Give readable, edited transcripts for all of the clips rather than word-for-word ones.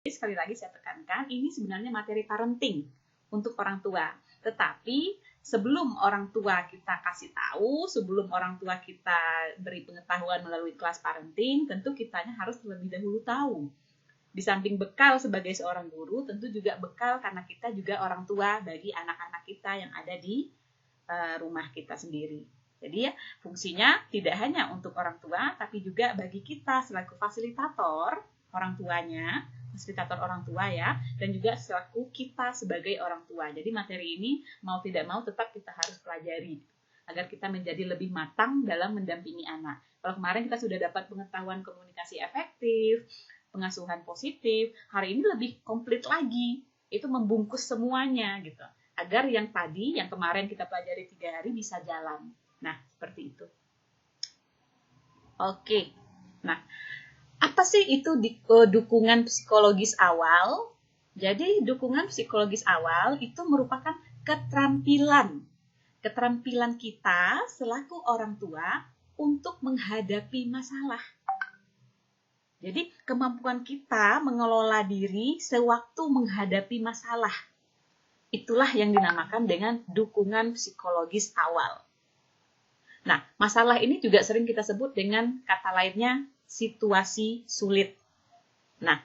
sekali lagi saya tekankan, ini sebenarnya materi parenting untuk orang tua. Tetapi sebelum orang tua kita kasih tahu, sebelum orang tua kita beri pengetahuan melalui kelas parenting, tentu kitanya harus terlebih dahulu tahu. Di samping bekal sebagai seorang guru, tentu juga bekal karena kita juga orang tua bagi anak-anak kita yang ada di rumah kita sendiri. Jadi ya, fungsinya tidak hanya untuk orang tua, tapi juga bagi kita selaku fasilitator orang tuanya, fasilitator orang tua ya, dan juga selaku kita sebagai orang tua. Jadi materi ini mau tidak mau tetap kita harus pelajari agar kita menjadi lebih matang dalam mendampingi anak. Kalau kemarin kita sudah dapat pengetahuan komunikasi efektif, pengasuhan positif, hari ini lebih komplit lagi. Itu membungkus semuanya gitu. Agar yang tadi, yang kemarin kita pelajari 3 hari bisa jalan. Nah, seperti itu. Oke. Nah, apa sih itu dukungan psikologis awal? Jadi, dukungan psikologis awal itu merupakan keterampilan kita selaku orang tua untuk menghadapi masalah. Jadi, kemampuan kita mengelola diri sewaktu menghadapi masalah. Itulah yang dinamakan dengan dukungan psikologis awal. Nah, masalah ini juga sering kita sebut dengan kata lainnya situasi sulit. Nah,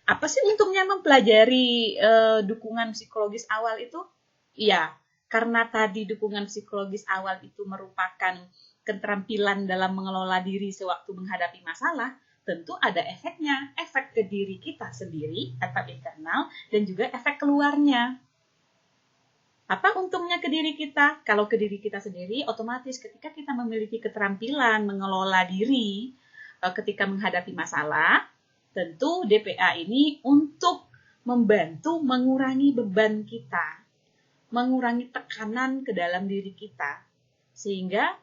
apa sih untungnya mempelajari dukungan psikologis awal itu? Iya, karena tadi dukungan psikologis awal itu merupakan keterampilan dalam mengelola diri sewaktu menghadapi masalah, tentu ada efeknya, efek ke diri kita sendiri, efek internal, dan juga efek keluarnya. Apa untungnya ke diri kita? Kalau ke diri kita sendiri, otomatis ketika kita memiliki keterampilan mengelola diri ketika menghadapi masalah, tentu DPA ini untuk membantu mengurangi beban kita, mengurangi tekanan ke dalam diri kita, sehingga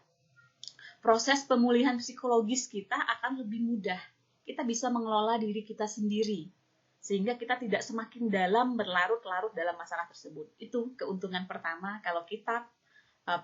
proses pemulihan psikologis kita akan lebih mudah. Kita bisa mengelola diri kita sendiri, sehingga kita tidak semakin dalam berlarut-larut dalam masalah tersebut. Itu keuntungan pertama kalau kita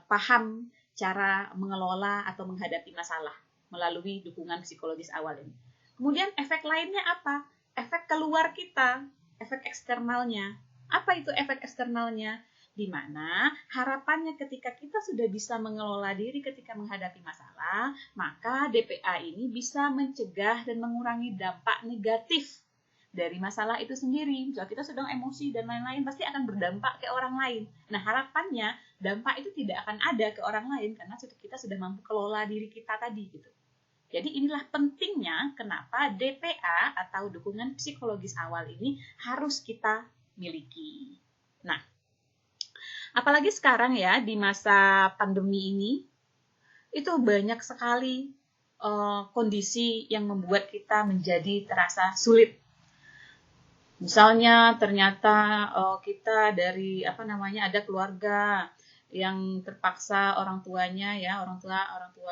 paham cara mengelola atau menghadapi masalah melalui dukungan psikologis awal ini. Kemudian efek lainnya apa? Efek keluar kita, efek eksternalnya. Apa itu efek eksternalnya? Di mana harapannya ketika kita sudah bisa mengelola diri ketika menghadapi masalah, maka DPA ini bisa mencegah dan mengurangi dampak negatif dari masalah itu sendiri. Misalnya kita sedang emosi dan lain-lain, pasti akan berdampak ke orang lain. Nah, harapannya dampak itu tidak akan ada ke orang lain karena kita sudah mampu kelola diri kita tadi gitu. Jadi inilah pentingnya kenapa DPA atau dukungan psikologis awal ini harus kita miliki. Nah, apalagi sekarang ya di masa pandemi ini, itu banyak sekali kondisi yang membuat kita menjadi terasa sulit. Misalnya ternyata kita dari ada keluarga yang terpaksa orang tuanya ya orang tua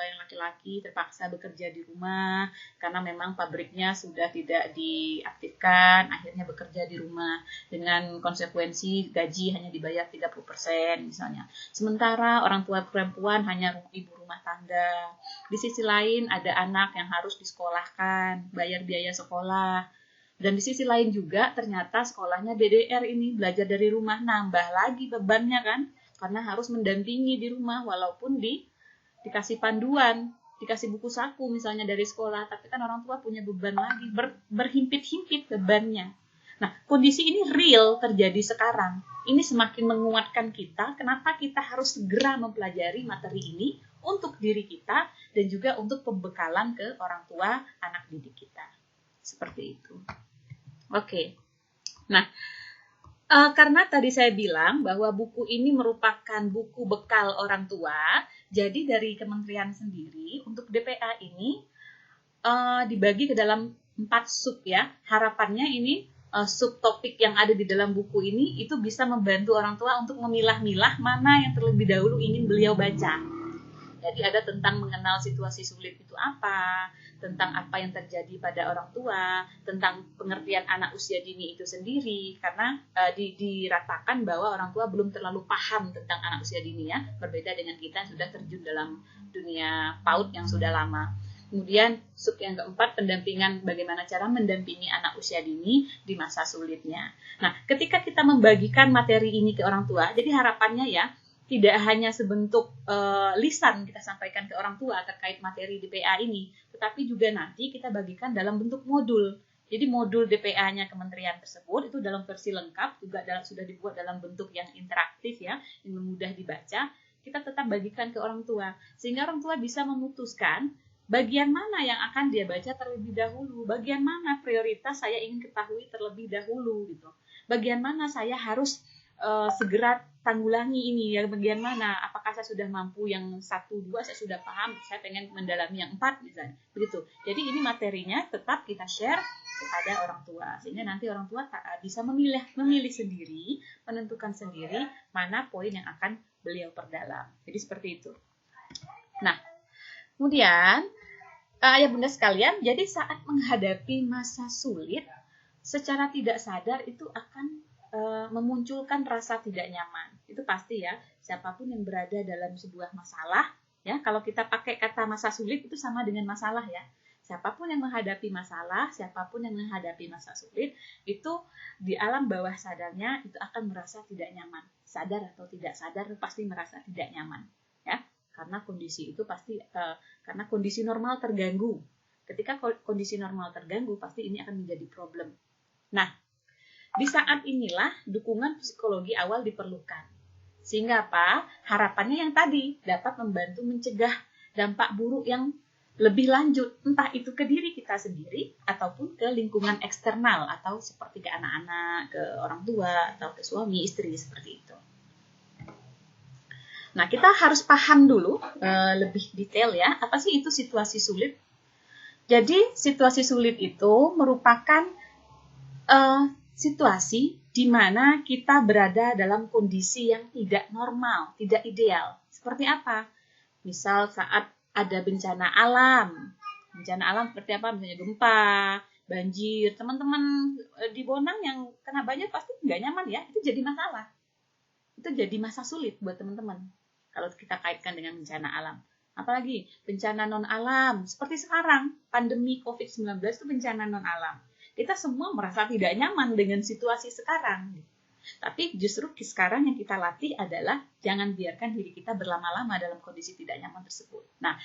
yang laki-laki terpaksa bekerja di rumah karena memang pabriknya sudah tidak diaktifkan, akhirnya bekerja di rumah dengan konsekuensi gaji hanya dibayar 30% misalnya. Sementara orang tua perempuan hanya ibu rumah tangga. Di sisi lain ada anak yang harus disekolahkan, bayar biaya sekolah. Dan di sisi lain juga ternyata sekolahnya DDR ini, belajar dari rumah, nambah lagi bebannya kan, karena harus mendampingi di rumah walaupun dikasih panduan, dikasih buku saku misalnya dari sekolah, tapi kan orang tua punya beban lagi, berhimpit-himpit bebannya. Nah, kondisi ini real terjadi sekarang. Ini semakin menguatkan kita, kenapa kita harus segera mempelajari materi ini untuk diri kita dan juga untuk pembekalan ke orang tua anak didik kita. Seperti itu. Oke. Nah, karena tadi saya bilang bahwa buku ini merupakan buku bekal orang tua, jadi dari kementerian sendiri untuk DPA ini dibagi ke dalam 4 sub ya. Harapannya ini subtopik yang ada di dalam buku ini itu bisa membantu orang tua untuk memilah-milah mana yang terlebih dahulu ingin beliau baca. Jadi ada tentang mengenal situasi sulit itu apa, tentang apa yang terjadi pada orang tua, tentang pengertian anak usia dini itu sendiri, karena diratakan bahwa orang tua belum terlalu paham tentang anak usia dini ya, berbeda dengan kita yang sudah terjun dalam dunia PAUD yang sudah lama. Kemudian sub yang keempat, pendampingan, bagaimana cara mendampingi anak usia dini di masa sulitnya. Nah, ketika kita membagikan materi ini ke orang tua, jadi harapannya ya, tidak hanya sebentuk lisan kita sampaikan ke orang tua terkait materi DPA ini, tetapi juga nanti kita bagikan dalam bentuk modul. Jadi modul DPA-nya kementerian tersebut itu dalam versi lengkap, juga sudah dibuat dalam bentuk yang interaktif ya, yang mudah dibaca, kita tetap bagikan ke orang tua. Sehingga orang tua bisa memutuskan bagian mana yang akan dia baca terlebih dahulu, bagian mana prioritas saya ingin ketahui terlebih dahulu gitu. Bagian mana saya harus segera tanggulangi ini ya, bagian mana, apakah saya sudah mampu yang 1, 2 saya sudah paham, saya pengen mendalami yang 4 misalnya, begitu. Jadi ini materinya tetap kita share kepada orang tua, sehingga nanti orang tua bisa memilih sendiri, menentukan sendiri mana poin yang akan beliau perdalam. Jadi seperti itu. Nah, kemudian ayah bunda sekalian, jadi saat menghadapi masa sulit, secara tidak sadar itu akan memunculkan rasa tidak nyaman. Itu pasti ya, siapapun yang berada dalam sebuah masalah, ya kalau kita pakai kata masa sulit itu sama dengan masalah ya. Siapapun yang menghadapi masalah, siapapun yang menghadapi masa sulit, itu di alam bawah sadarnya itu akan merasa tidak nyaman. Sadar atau tidak sadar pasti merasa tidak nyaman, ya. Karena kondisi itu pasti karena kondisi normal terganggu. Ketika kondisi normal terganggu, pasti ini akan menjadi problem. Nah, di saat inilah dukungan psikologi awal diperlukan. Sehingga apa? Harapannya yang tadi dapat membantu mencegah dampak buruk yang lebih lanjut, entah itu ke diri kita sendiri ataupun ke lingkungan eksternal, atau seperti ke anak-anak, ke orang tua, atau ke suami, istri, seperti itu. Nah, kita harus paham dulu lebih detail ya, apa sih itu situasi sulit? Jadi, situasi sulit itu merupakan situasi di mana kita berada dalam kondisi yang tidak normal, tidak ideal. Seperti apa? Misal saat ada bencana alam. Bencana alam seperti apa? Misalnya gempa, banjir. Teman-teman di Bonang yang kena banjir pasti nggak nyaman ya. Itu jadi masalah. Itu jadi masa sulit buat teman-teman kalau kita kaitkan dengan bencana alam. Apalagi bencana non-alam. Seperti sekarang, pandemi COVID-19 itu bencana non-alam. Kita semua merasa tidak nyaman dengan situasi sekarang. Tapi justru sekarang yang kita latih adalah jangan biarkan diri kita berlama-lama dalam kondisi tidak nyaman tersebut. Nah,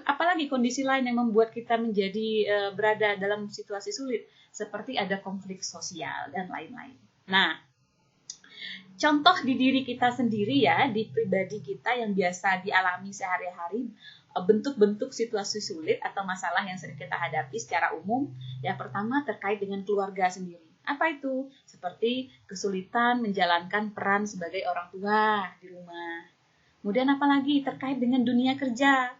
apalagi kondisi lain yang membuat kita menjadi berada dalam situasi sulit, seperti ada konflik sosial dan lain-lain. Nah, contoh di diri kita sendiri ya, di pribadi kita yang biasa dialami sehari-hari, bentuk-bentuk situasi sulit atau masalah yang sering kita hadapi secara umum. Yang pertama terkait dengan keluarga sendiri. Apa itu? Seperti kesulitan menjalankan peran sebagai orang tua di rumah. Kemudian apalagi terkait dengan dunia kerja.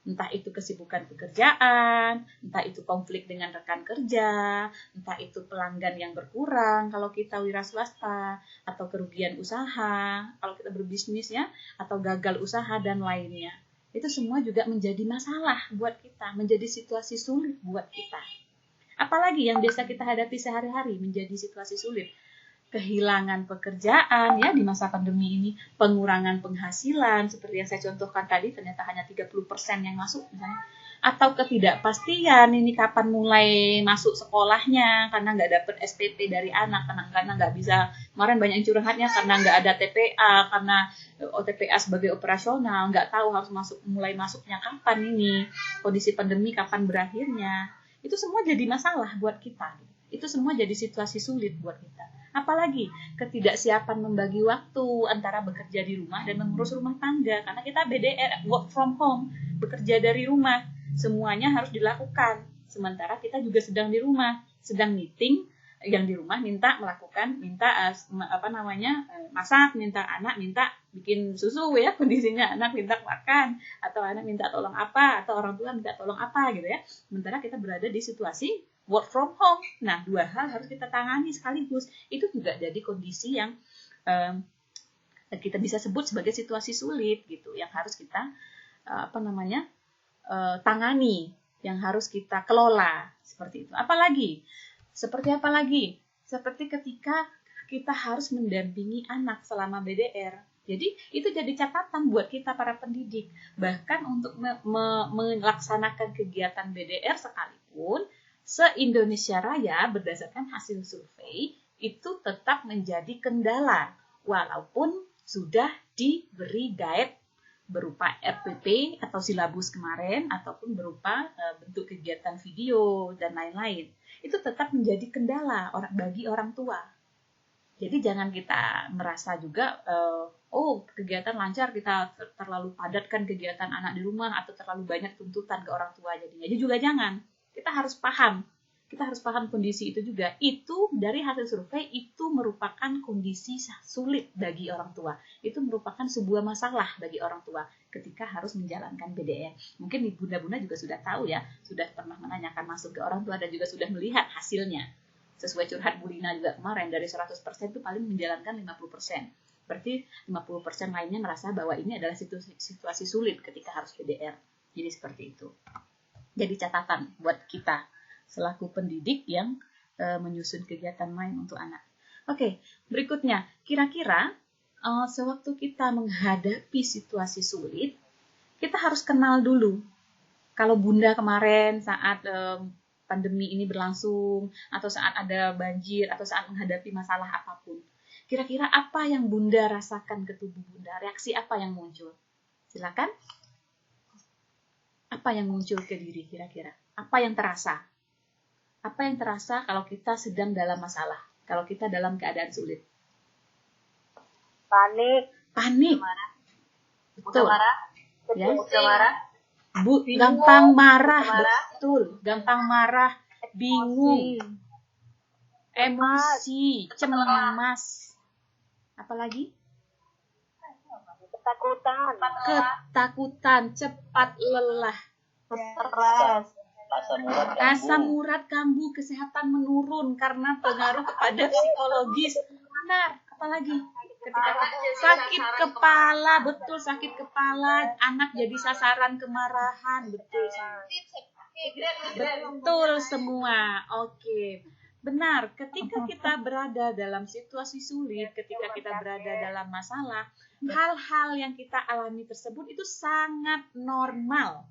Entah itu kesibukan pekerjaan, entah itu konflik dengan rekan kerja, entah itu pelanggan yang berkurang kalau kita wira swasta, atau kerugian usaha kalau kita berbisnis ya, atau gagal usaha dan lainnya. Itu semua juga menjadi masalah buat kita, menjadi situasi sulit buat kita. Apalagi yang biasa kita hadapi sehari-hari menjadi situasi sulit. Kehilangan pekerjaan ya di masa pandemi ini, pengurangan penghasilan seperti yang saya contohkan tadi, ternyata hanya 30% yang masuk misalnya. Atau ketidakpastian ini kapan mulai masuk sekolahnya karena nggak dapat SPP dari anak, karena nggak bisa, kemarin banyak yang curhatnya karena nggak ada TPA, karena OTPA sebagai operasional, nggak tahu harus mulai masuknya kapan ini, kondisi pandemi kapan berakhirnya. Itu semua jadi masalah buat kita. Itu semua jadi situasi sulit buat kita. Apalagi ketidaksiapan membagi waktu antara bekerja di rumah dan mengurus rumah tangga. Karena kita BDR, work from home, bekerja dari rumah. Semuanya harus dilakukan. Sementara kita juga sedang di rumah, sedang meeting, yang di rumah minta masak, minta anak minta bikin susu ya, kondisinya anak minta makan, atau anak minta tolong apa, atau orang tua minta tolong apa gitu ya. Sementara kita berada di situasi work from home. Nah, dua hal harus kita tangani sekaligus. Itu juga jadi kondisi yang kita bisa sebut sebagai situasi sulit gitu, yang harus kita tangani, yang harus kita kelola seperti itu. Seperti apa lagi? Seperti ketika kita harus mendampingi anak selama BDR. Jadi itu jadi catatan buat kita para pendidik. Bahkan untuk melaksanakan kegiatan BDR sekalipun, se-Indonesia Raya berdasarkan hasil survei itu tetap menjadi kendala. Walaupun sudah diberi guide berupa RPP atau silabus kemarin, ataupun berupa bentuk kegiatan video dan lain-lain. Itu tetap menjadi kendala bagi orang tua. Jadi jangan kita merasa juga, kegiatan lancar, kita terlalu padatkan kegiatan anak di rumah atau terlalu banyak tuntutan ke orang tua jadinya. Jadi juga jangan. Kita harus paham kondisi itu juga. Itu dari hasil survei itu merupakan kondisi sulit bagi orang tua. Itu merupakan sebuah masalah bagi orang tua ketika harus menjalankan BDR. Mungkin bunda-bunda juga sudah tahu ya, sudah pernah menanyakan masuk ke orang tua dan juga sudah melihat hasilnya. Sesuai curhat Bu Lina juga kemarin, dari 100% itu paling menjalankan 50%. Berarti 50% lainnya merasa bahwa ini adalah situasi sulit ketika harus BDR. Jadi seperti itu. Jadi catatan buat kita selaku pendidik yang menyusun kegiatan main untuk anak. Oke, berikutnya. Kira-kira sewaktu kita menghadapi situasi sulit, kita harus kenal dulu. Kalau Bunda kemarin saat pandemi ini berlangsung, atau saat ada banjir, atau saat menghadapi masalah apapun. Kira-kira apa yang Bunda rasakan ke tubuh Bunda? Reaksi apa yang muncul? Silakan. Apa yang muncul ke diri kira-kira? Apa yang terasa? Apa yang terasa kalau kita sedang dalam masalah? Kalau kita dalam keadaan sulit? Panik. Marah. Betul. Marah. Ya. Marah. Gampang marah, betul. Gampang marah, bingung, emosi, cemas. Apalagi? Ketakutan, cepat lelah, Stres, asam urat kambuh, kesehatan menurun karena pengaruh kepada psikologis. Benar. Apalagi? Ketika sakit kepala, betul, sakit kepala, anak jadi sasaran kemarahan, betul semua. Oke. Benar, ketika kita berada dalam situasi sulit, ketika kita berada dalam masalah, hal-hal yang kita alami tersebut itu sangat normal.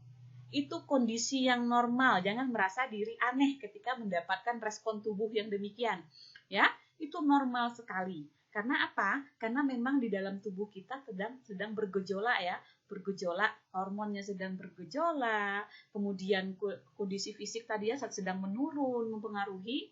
Itu kondisi yang normal. Jangan merasa diri aneh ketika mendapatkan respon tubuh yang demikian. Ya, itu normal sekali. Karena apa? Karena memang di dalam tubuh kita sedang bergejolak ya, hormonnya sedang bergejolak, kemudian kondisi fisik tadi ya sedang menurun, mempengaruhi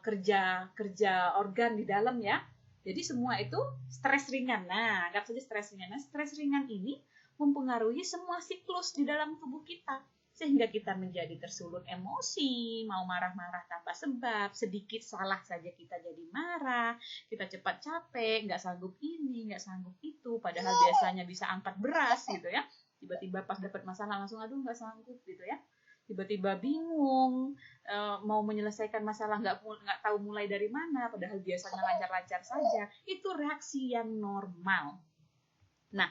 kerja organ di dalam ya. Jadi semua itu stres ringan. Nah, anggap saja stres ringan. Nah, stres ringan ini mempengaruhi semua siklus di dalam tubuh kita. Sehingga kita menjadi tersulut emosi, mau marah-marah tanpa sebab, sedikit salah saja kita jadi marah, kita cepat capek, nggak sanggup ini, nggak sanggup itu, padahal biasanya bisa angkat beras gitu ya. Tiba-tiba pas dapat masalah langsung, aduh nggak sanggup gitu ya. Tiba-tiba bingung, mau menyelesaikan masalah nggak tahu mulai dari mana, padahal biasanya lancar-lancar saja. Itu reaksi yang normal. Nah,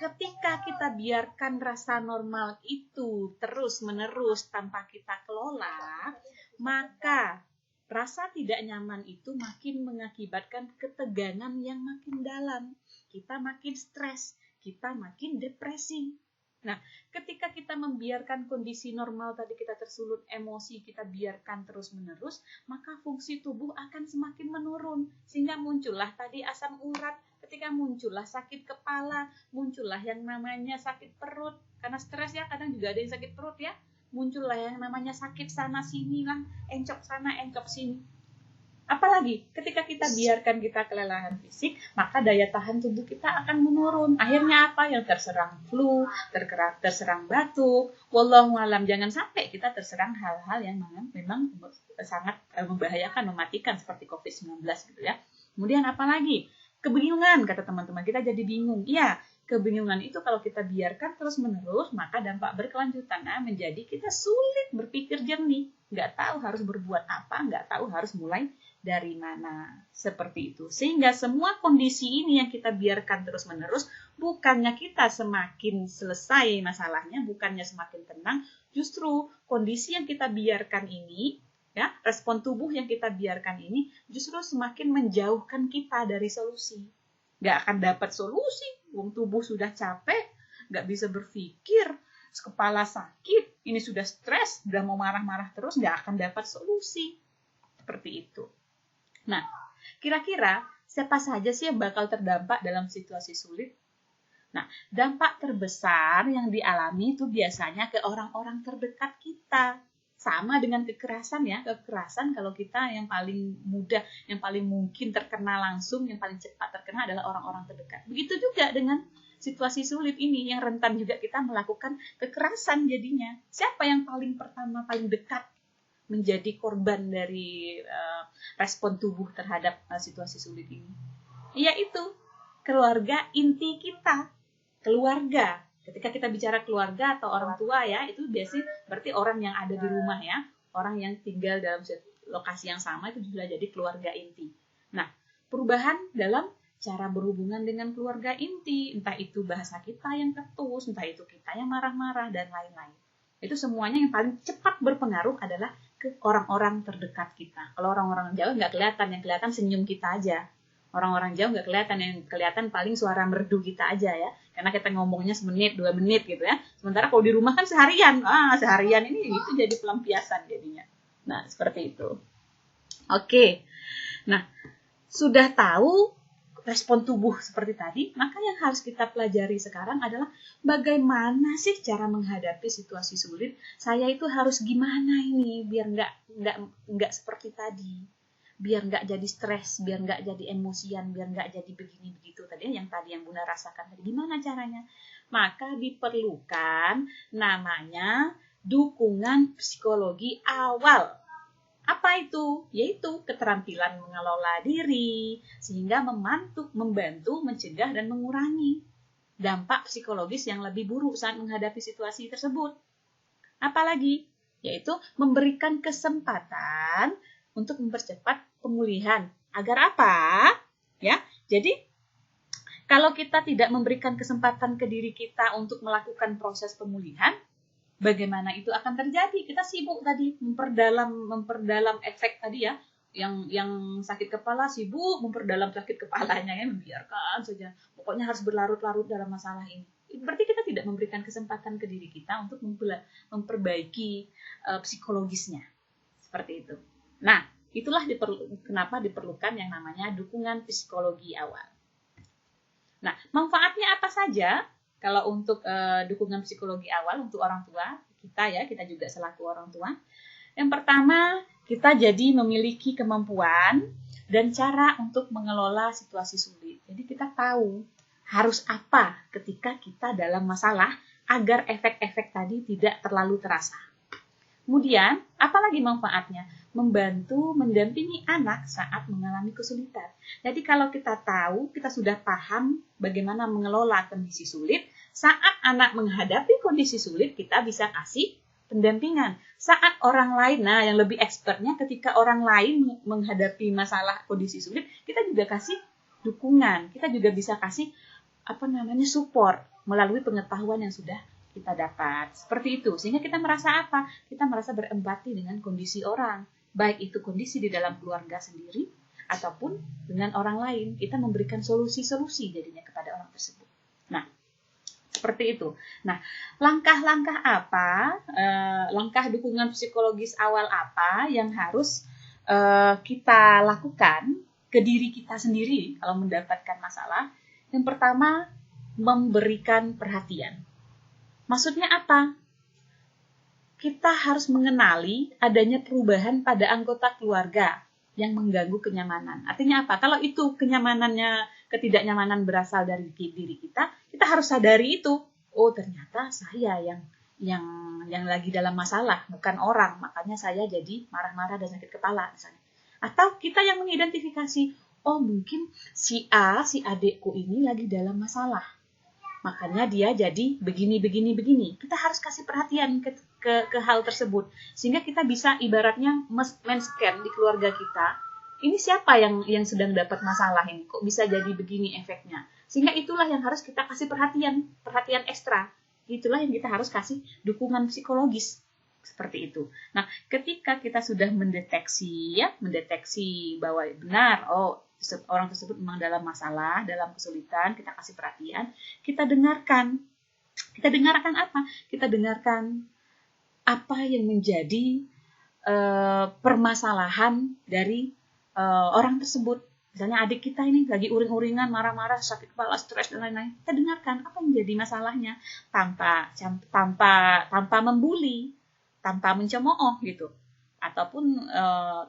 ketika kita biarkan rasa normal itu terus-menerus tanpa kita kelola, maka rasa tidak nyaman itu makin mengakibatkan ketegangan yang makin dalam. Kita makin stres, kita makin depresi. Nah, ketika kita membiarkan kondisi normal tadi, kita tersulut emosi, kita biarkan terus-menerus, maka fungsi tubuh akan semakin menurun. Sehingga muncullah tadi asam urat, ketika muncullah sakit kepala, muncullah yang namanya sakit perut. Karena stres ya, kadang juga ada yang sakit perut ya. Muncullah yang namanya sakit sana-sini lah, encok sana, encok sini. Apalagi ketika kita biarkan kita kelelahan fisik, maka daya tahan tubuh kita akan menurun. Akhirnya apa? Yang terserang flu, terserang batuk. Wallahu alam, jangan sampai kita terserang hal-hal yang memang sangat membahayakan, mematikan seperti COVID-19 gitu ya. Kemudian apalagi? Kebingungan, kata teman-teman, kita jadi bingung. Iya, kebingungan itu kalau kita biarkan terus-menerus, maka dampak berkelanjutan menjadi kita sulit berpikir jernih. Nggak tahu harus berbuat apa, nggak tahu harus mulai dari mana, seperti itu. Sehingga semua kondisi ini yang kita biarkan terus-menerus, bukannya kita semakin selesai masalahnya, bukannya semakin tenang, justru kondisi yang kita biarkan ini, ya, respon tubuh yang kita biarkan ini justru semakin menjauhkan kita dari solusi. nggak akan dapat solusi. Wong tubuh sudah capek, nggak bisa berpikir, kepala sakit, ini sudah stres, udah mau marah-marah terus, nggak akan dapat solusi. Seperti itu. Nah, kira-kira siapa saja sih yang bakal terdampak dalam situasi sulit? Nah, dampak terbesar yang dialami itu biasanya ke orang-orang terdekat kita. Sama dengan kekerasan ya, kekerasan kalau kita yang paling mudah, yang paling mungkin terkena langsung, yang paling cepat terkena adalah orang-orang terdekat. Begitu juga dengan situasi sulit ini, yang rentan juga kita melakukan kekerasan jadinya. Siapa yang paling pertama, paling dekat menjadi korban dari respon tubuh terhadap situasi sulit ini? Yaitu keluarga inti kita, keluarga. Ketika kita bicara keluarga atau orang tua ya, itu biasanya berarti orang yang ada di rumah ya, orang yang tinggal dalam lokasi yang sama itu juga jadi keluarga inti. Nah, perubahan dalam cara berhubungan dengan keluarga inti, entah itu bahasa kita yang ketus, entah itu kita yang marah-marah dan lain-lain. Itu semuanya yang paling cepat berpengaruh adalah ke orang-orang terdekat kita. Kalau orang-orang jauh nggak kelihatan, yang kelihatan senyum kita aja. Orang-orang jauh nggak kelihatan, yang kelihatan paling suara merdu kita aja ya. Karena kita ngomongnya semenit, 2 menit gitu ya. Sementara kalau di rumah kan seharian. Seharian ini itu jadi pelampiasan jadinya. Nah, seperti itu. Oke. Nah, sudah tahu respon tubuh seperti tadi, maka yang harus kita pelajari sekarang adalah bagaimana sih cara menghadapi situasi sulit. Saya itu harus gimana ini biar nggak seperti tadi. Biar nggak jadi stres, biar nggak jadi emosian, biar nggak jadi begini begitu tadi yang Bunda rasakan tadi. Gimana caranya? Maka diperlukan namanya dukungan psikologi awal. Apa itu? Yaitu keterampilan mengelola diri sehingga membantu mencegah dan mengurangi dampak psikologis yang lebih buruk saat menghadapi situasi tersebut. Apalagi? Yaitu memberikan kesempatan untuk mempercepat pemulihan. Agar apa? Ya, jadi kalau kita tidak memberikan kesempatan ke diri kita untuk melakukan proses pemulihan, bagaimana itu akan terjadi? Kita sibuk tadi memperdalam efek tadi ya, yang sakit kepala sibuk memperdalam sakit kepalanya ya, membiarkan saja. Pokoknya harus berlarut-larut dalam masalah ini. Berarti kita tidak memberikan kesempatan ke diri kita untuk memperbaiki psikologisnya. Seperti itu. Nah, itulah kenapa diperlukan yang namanya dukungan psikologi awal. Nah, manfaatnya apa saja kalau untuk dukungan psikologi awal untuk orang tua kita juga selaku orang tua? Yang pertama, kita jadi memiliki kemampuan dan cara untuk mengelola situasi sulit. Jadi kita tahu harus apa ketika kita dalam masalah agar efek-efek tadi tidak terlalu terasa. Kemudian, apalagi manfaatnya? Membantu mendampingi anak saat mengalami kesulitan. Jadi kalau kita tahu, kita sudah paham bagaimana mengelola kondisi sulit, saat anak menghadapi kondisi sulit, kita bisa kasih pendampingan. Saat orang lain, yang lebih expertnya ketika orang lain menghadapi masalah kondisi sulit, kita juga kasih dukungan. Kita juga bisa kasih support melalui pengetahuan yang sudah kita dapat. Seperti itu. Sehingga kita merasa apa? Kita merasa berempati dengan kondisi orang. Baik itu kondisi di dalam keluarga sendiri ataupun dengan orang lain. Kita memberikan solusi-solusi jadinya kepada orang tersebut. Nah, seperti itu. Nah, langkah-langkah apa, langkah dukungan psikologis awal apa yang harus kita lakukan ke diri kita sendiri kalau mendapatkan masalah? Yang pertama, memberikan perhatian. Maksudnya apa? Kita harus mengenali adanya perubahan pada anggota keluarga yang mengganggu kenyamanan. Artinya apa? Kalau itu ketidaknyamanan berasal dari diri kita, kita harus sadari itu. Oh, ternyata saya yang lagi dalam masalah, bukan orang. Makanya saya jadi marah-marah dan sakit kepala misalnya. Atau kita yang mengidentifikasi, oh mungkin si adekku ini lagi dalam masalah. Makanya dia jadi begini. Kita harus kasih perhatian ke hal tersebut. Sehingga kita bisa ibaratnya men-scan di keluarga kita. Ini siapa yang sedang dapat masalah ini? Kok bisa jadi begini efeknya? Sehingga itulah yang harus kita kasih perhatian ekstra. Itulah yang kita harus kasih dukungan psikologis. Seperti itu. Nah, ketika kita sudah mendeteksi bahwa benar, orang tersebut memang dalam masalah, dalam kesulitan, kita kasih perhatian, kita dengarkan. Kita dengarkan apa? Kita dengarkan apa yang menjadi permasalahan dari orang tersebut. Misalnya adik kita ini lagi uring-uringan, marah-marah, sakit kepala, stres dan lain-lain. Kita dengarkan apa yang jadi masalahnya tanpa membuli, tanpa mencemooh gitu, ataupun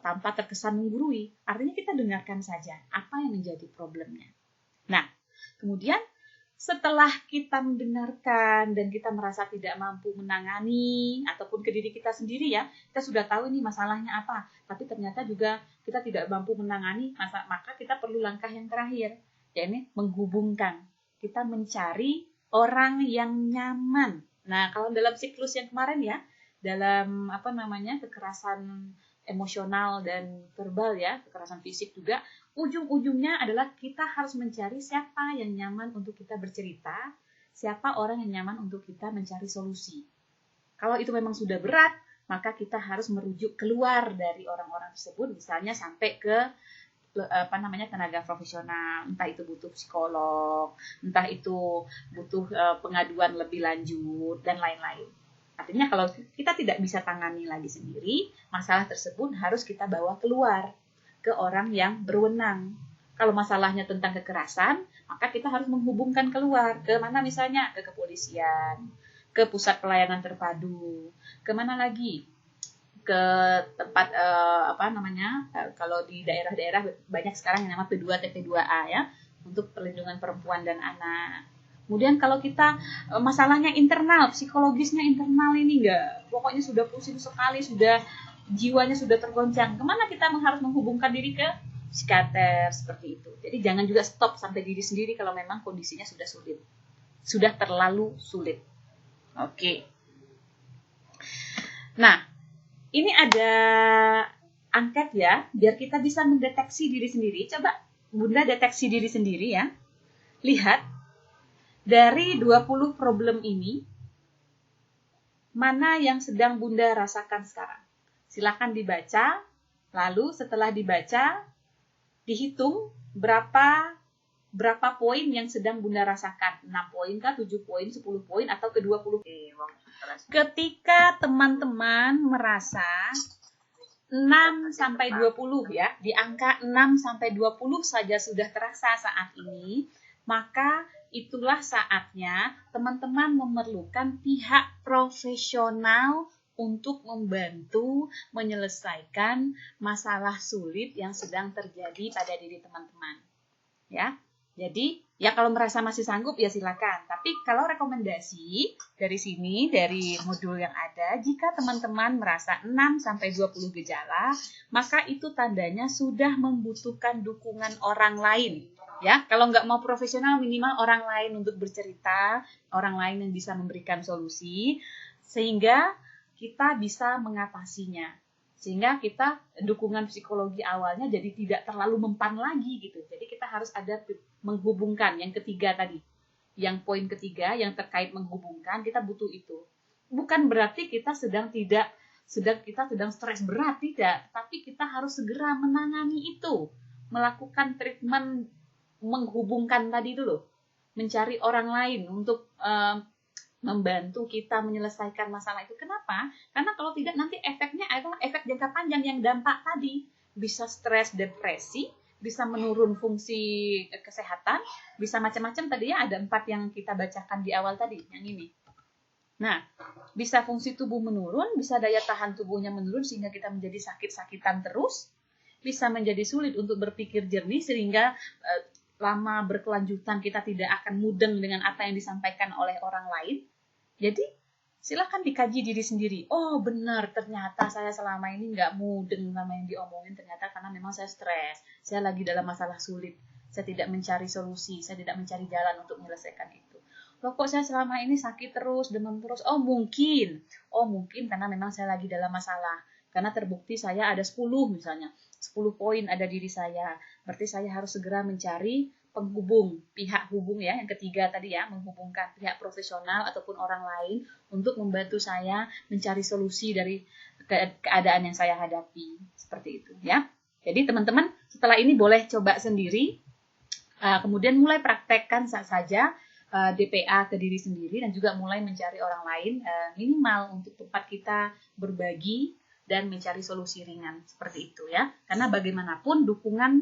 tanpa terkesan menggurui. Artinya kita dengarkan saja apa yang menjadi problemnya. Nah, kemudian setelah kita mendengarkan dan kita merasa tidak mampu menangani ataupun ke diri kita sendiri ya, kita sudah tahu ini masalahnya apa, tapi ternyata juga kita tidak mampu menangani, maka kita perlu langkah yang terakhir, yakni menghubungkan. Kita mencari orang yang nyaman. Nah, kalau dalam siklus yang kemarin ya, dalam kekerasan emosional dan verbal ya, kekerasan fisik juga, ujung-ujungnya adalah kita harus mencari siapa yang nyaman untuk kita bercerita, siapa orang yang nyaman untuk kita mencari solusi. Kalau itu memang sudah berat, maka kita harus merujuk keluar dari orang-orang tersebut, misalnya sampai ke tenaga profesional, entah itu butuh psikolog, entah itu butuh pengaduan lebih lanjut dan lain-lain. Artinya kalau kita tidak bisa tangani lagi sendiri, masalah tersebut harus kita bawa keluar ke orang yang berwenang. Kalau masalahnya tentang kekerasan, maka kita harus menghubungkan keluar. Ke mana misalnya? Ke kepolisian, ke pusat pelayanan terpadu, ke mana lagi? Ke tempat kalau di daerah-daerah banyak sekarang yang nama P2 TP2A ya, untuk perlindungan perempuan dan anak. Kemudian kalau kita masalahnya internal, psikologisnya internal ini pokoknya sudah pusing sekali, sudah jiwanya sudah tergoncang, kemana kita harus menghubungkan diri? Ke psikiater, seperti itu. Jadi jangan juga stop sampai diri sendiri kalau memang kondisinya sudah sulit, sudah terlalu sulit. Oke. Nah, ini ada angket ya, biar kita bisa mendeteksi diri sendiri. Coba Bunda deteksi diri sendiri ya. Lihat, dari 20 problem ini, mana yang sedang Bunda rasakan sekarang? Silakan dibaca, lalu setelah dibaca, dihitung berapa poin yang sedang Bunda rasakan. 6 poin kah, 7 poin, 10 poin, atau ke 20? Ketika teman-teman merasa 6-20 ya, di angka 6-20 saja sudah terasa saat ini, maka itulah saatnya teman-teman memerlukan pihak profesional untuk membantu menyelesaikan masalah sulit yang sedang terjadi pada diri teman-teman. Ya. Jadi, ya kalau merasa masih sanggup ya silakan. Tapi kalau rekomendasi dari sini, dari modul yang ada, jika teman-teman merasa 6-20 gejala, maka itu tandanya sudah membutuhkan dukungan orang lain. Ya, kalau nggak mau profesional, minimal orang lain untuk bercerita, orang lain yang bisa memberikan solusi, sehingga kita bisa mengatasinya. Sehingga kita dukungan psikologi awalnya jadi tidak terlalu mempan lagi gitu. Jadi kita harus ada menghubungkan yang ketiga tadi. Yang poin ketiga yang terkait menghubungkan, kita butuh itu. Bukan berarti kita sedang stres berat, tidak, tapi kita harus segera menangani itu. Melakukan treatment menghubungkan tadi dulu. Mencari orang lain untuk membantu kita menyelesaikan masalah itu. Kenapa? Karena kalau tidak nanti efeknya adalah efek jangka panjang yang dampak tadi. Bisa stres, depresi, bisa menurun fungsi kesehatan, bisa macam-macam tadi ya, ada 4 yang kita bacakan di awal tadi, yang ini. Nah, bisa fungsi tubuh menurun, bisa daya tahan tubuhnya menurun sehingga kita menjadi sakit-sakitan terus, bisa menjadi sulit untuk berpikir jernih sehingga lama berkelanjutan kita tidak akan mudeng dengan apa yang disampaikan oleh orang lain. Jadi, silakan dikaji diri sendiri. Oh, benar, ternyata saya selama ini nggak mudeng sama yang diomongin, ternyata karena memang saya stres. Saya lagi dalam masalah sulit. Saya tidak mencari solusi, saya tidak mencari jalan untuk menyelesaikan itu. Loh, kok saya selama ini sakit terus, demam terus? Oh, mungkin karena memang saya lagi dalam masalah. Karena terbukti saya ada 10 misalnya. 10 poin ada diri saya. Berarti saya harus segera mencari penghubung, pihak hubung ya, yang ketiga tadi ya, menghubungkan pihak profesional ataupun orang lain untuk membantu saya mencari solusi dari keadaan yang saya hadapi. Seperti itu ya. Jadi teman-teman setelah ini boleh coba sendiri, kemudian mulai praktekkan saja DPA ke diri sendiri dan juga mulai mencari orang lain, minimal untuk tempat kita berbagi dan mencari solusi ringan seperti itu ya. Karena bagaimanapun dukungan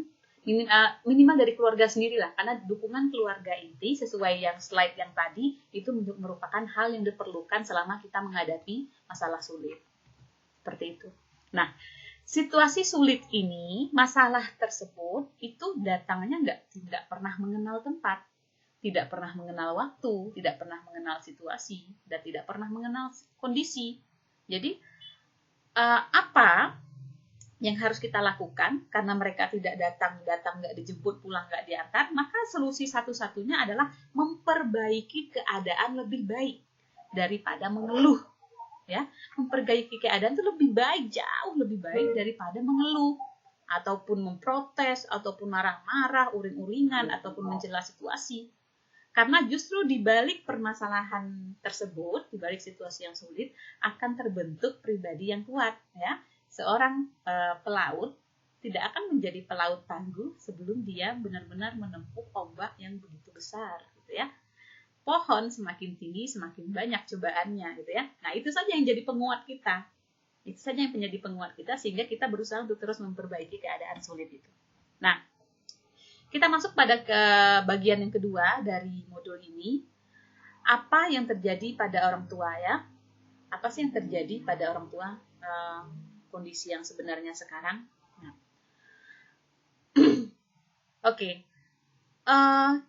minimal dari keluarga sendiri lah, karena dukungan keluarga inti sesuai yang slide yang tadi itu merupakan hal yang diperlukan selama kita menghadapi masalah sulit. Seperti itu. Nah, situasi sulit ini, masalah tersebut itu datangnya tidak pernah mengenal tempat, tidak pernah mengenal waktu, tidak pernah mengenal situasi, dan tidak pernah mengenal kondisi. Jadi, apa yang harus kita lakukan karena mereka tidak datang nggak dijemput, pulang nggak diantar, maka solusi satu-satunya adalah memperbaiki keadaan lebih baik daripada mengeluh. Ya, memperbaiki keadaan itu lebih baik, jauh lebih baik daripada mengeluh ataupun memprotes ataupun marah-marah, uring-uringan ataupun mencela situasi. Karena justru di balik permasalahan tersebut, di balik situasi yang sulit, akan terbentuk pribadi yang kuat. Ya, seorang pelaut tidak akan menjadi pelaut tangguh sebelum dia benar-benar menempuh ombak yang begitu besar, gitu ya. Pohon semakin tinggi, semakin banyak cobaannya, gitu ya. Nah, itu saja yang jadi penguat kita. Itu saja yang menjadi penguat kita sehingga kita berusaha untuk terus memperbaiki keadaan sulit itu. Nah, kita masuk pada ke bagian yang kedua dari modul ini. Apa yang terjadi pada orang tua ya? Apa sih yang terjadi pada orang tua kondisi yang sebenarnya sekarang? Nah. Oke.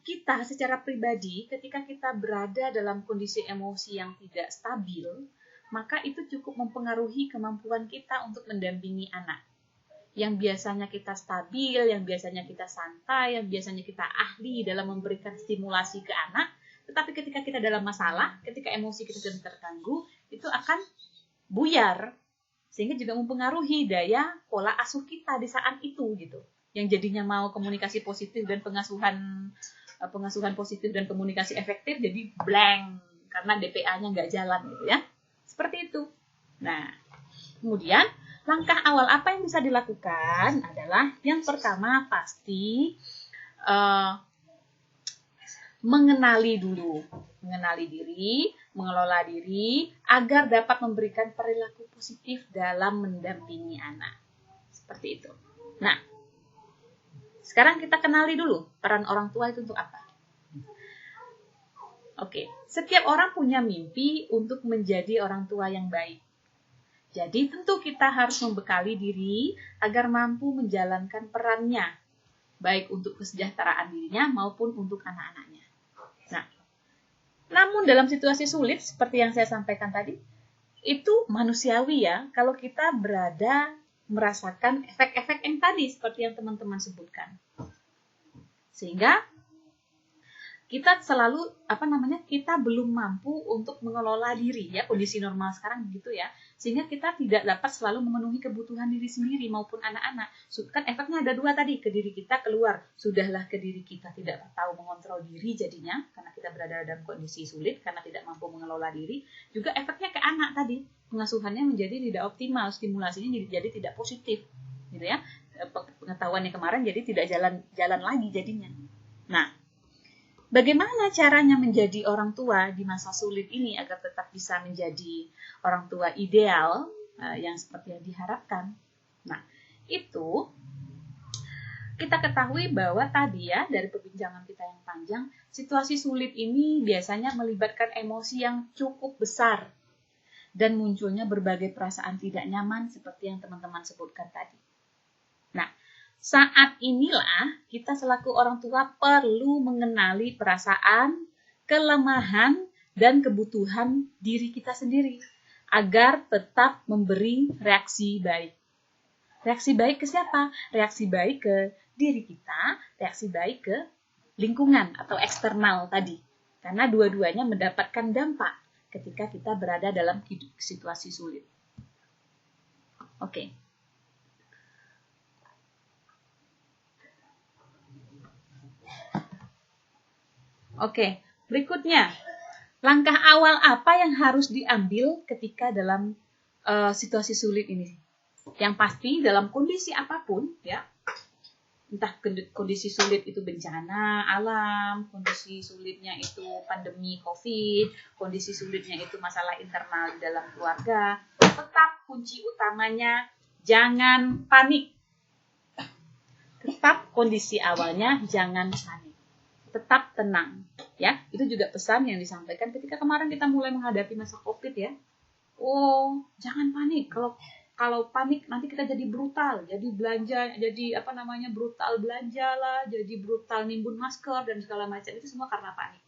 Kita secara pribadi ketika kita berada dalam kondisi emosi yang tidak stabil, maka itu cukup mempengaruhi kemampuan kita untuk mendampingi anak. Yang biasanya kita stabil, yang biasanya kita santai, yang biasanya kita ahli dalam memberikan stimulasi ke anak, tetapi ketika kita dalam masalah, ketika emosi kita sedang terganggu, itu akan buyar, sehingga juga mempengaruhi daya pola asuh kita di saat itu gitu. Yang jadinya mau komunikasi positif dan pengasuhan positif dan komunikasi efektif jadi blank karena DPA-nya nggak jalan gitu ya. Seperti itu. Nah, kemudian langkah awal apa yang bisa dilakukan adalah yang pertama pasti mengenali diri, mengelola diri agar dapat memberikan perilaku positif dalam mendampingi anak. Seperti itu. Nah, sekarang kita kenali dulu peran orang tua itu untuk apa. Oke, setiap orang punya mimpi untuk menjadi orang tua yang baik. Jadi tentu kita harus membekali diri agar mampu menjalankan perannya, baik untuk kesejahteraan dirinya maupun untuk anak-anaknya. Nah, namun dalam situasi sulit seperti yang saya sampaikan tadi, itu manusiawi ya kalau kita merasakan efek-efek yang tadi seperti yang teman-teman sebutkan. Sehingga kita selalu kita belum mampu untuk mengelola diri ya, kondisi normal sekarang begitu ya, sehingga kita tidak dapat selalu memenuhi kebutuhan diri sendiri maupun anak-anak. Kan efeknya ada dua tadi, ke diri kita keluar, sudahlah ke diri kita tidak tahu mengontrol diri jadinya karena kita berada dalam kondisi sulit karena tidak mampu mengelola diri, juga efeknya ke anak tadi, pengasuhannya menjadi tidak optimal, stimulasinya jadi tidak positif gitu ya. Pengetahuannya kemarin jadi tidak jalan lagi jadinya. Nah, bagaimana caranya menjadi orang tua di masa sulit ini agar tetap bisa menjadi orang tua ideal yang seperti yang diharapkan? Nah, itu kita ketahui bahwa tadi ya dari perbincangan kita yang panjang, situasi sulit ini biasanya melibatkan emosi yang cukup besar dan munculnya berbagai perasaan tidak nyaman seperti yang teman-teman sebutkan tadi. Nah, saat inilah kita selaku orang tua perlu mengenali perasaan, kelemahan, dan kebutuhan diri kita sendiri agar tetap memberi reaksi baik. Reaksi baik ke siapa? Reaksi baik ke diri kita, reaksi baik ke lingkungan atau eksternal tadi. Karena dua-duanya mendapatkan dampak ketika kita berada dalam situasi sulit. Oke. Oke, berikutnya, langkah awal apa yang harus diambil ketika dalam situasi sulit ini? Yang pasti dalam kondisi apapun ya, entah kondisi sulit itu bencana alam, kondisi sulitnya itu pandemi COVID, kondisi sulitnya itu masalah internal di dalam keluarga, tetap kunci utamanya jangan panik. Tetap kondisi awalnya jangan panik. Tetap tenang. Ya, itu juga pesan yang disampaikan ketika kemarin kita mulai menghadapi masa COVID ya. Oh, jangan panik. Kalau panik nanti kita jadi brutal, jadi belanja, jadi brutal belanja lah, jadi brutal nimbun masker dan segala macam, itu semua karena panik.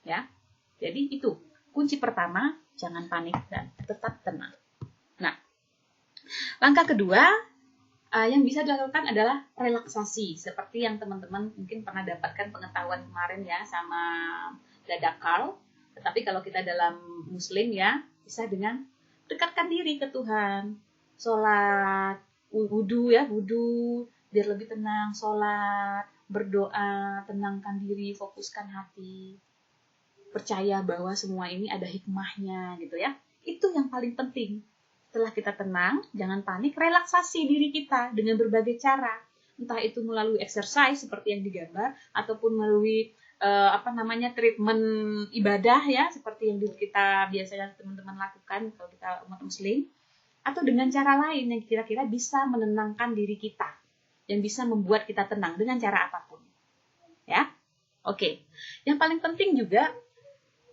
Ya. Jadi itu kunci pertama, jangan panik dan tetap tenang. Nah, langkah kedua yang bisa dilakukan adalah relaksasi, seperti yang teman-teman mungkin pernah dapatkan pengetahuan kemarin ya sama Dada Carl. Tetapi kalau kita dalam Muslim ya, bisa dengan dekatkan diri ke Tuhan, sholat, wudhu biar lebih tenang, sholat, berdoa, tenangkan diri, fokuskan hati, percaya bahwa semua ini ada hikmahnya gitu ya. Itu yang paling penting. Setelah kita tenang, jangan panik, relaksasi diri kita dengan berbagai cara, entah itu melalui exercise seperti yang digambar, ataupun melalui treatment ibadah ya, seperti yang kita biasanya teman-teman lakukan kalau kita umat muslim, atau dengan cara lain yang kira-kira bisa menenangkan diri kita, yang bisa membuat kita tenang dengan cara apapun. Ya. Oke. Yang paling penting juga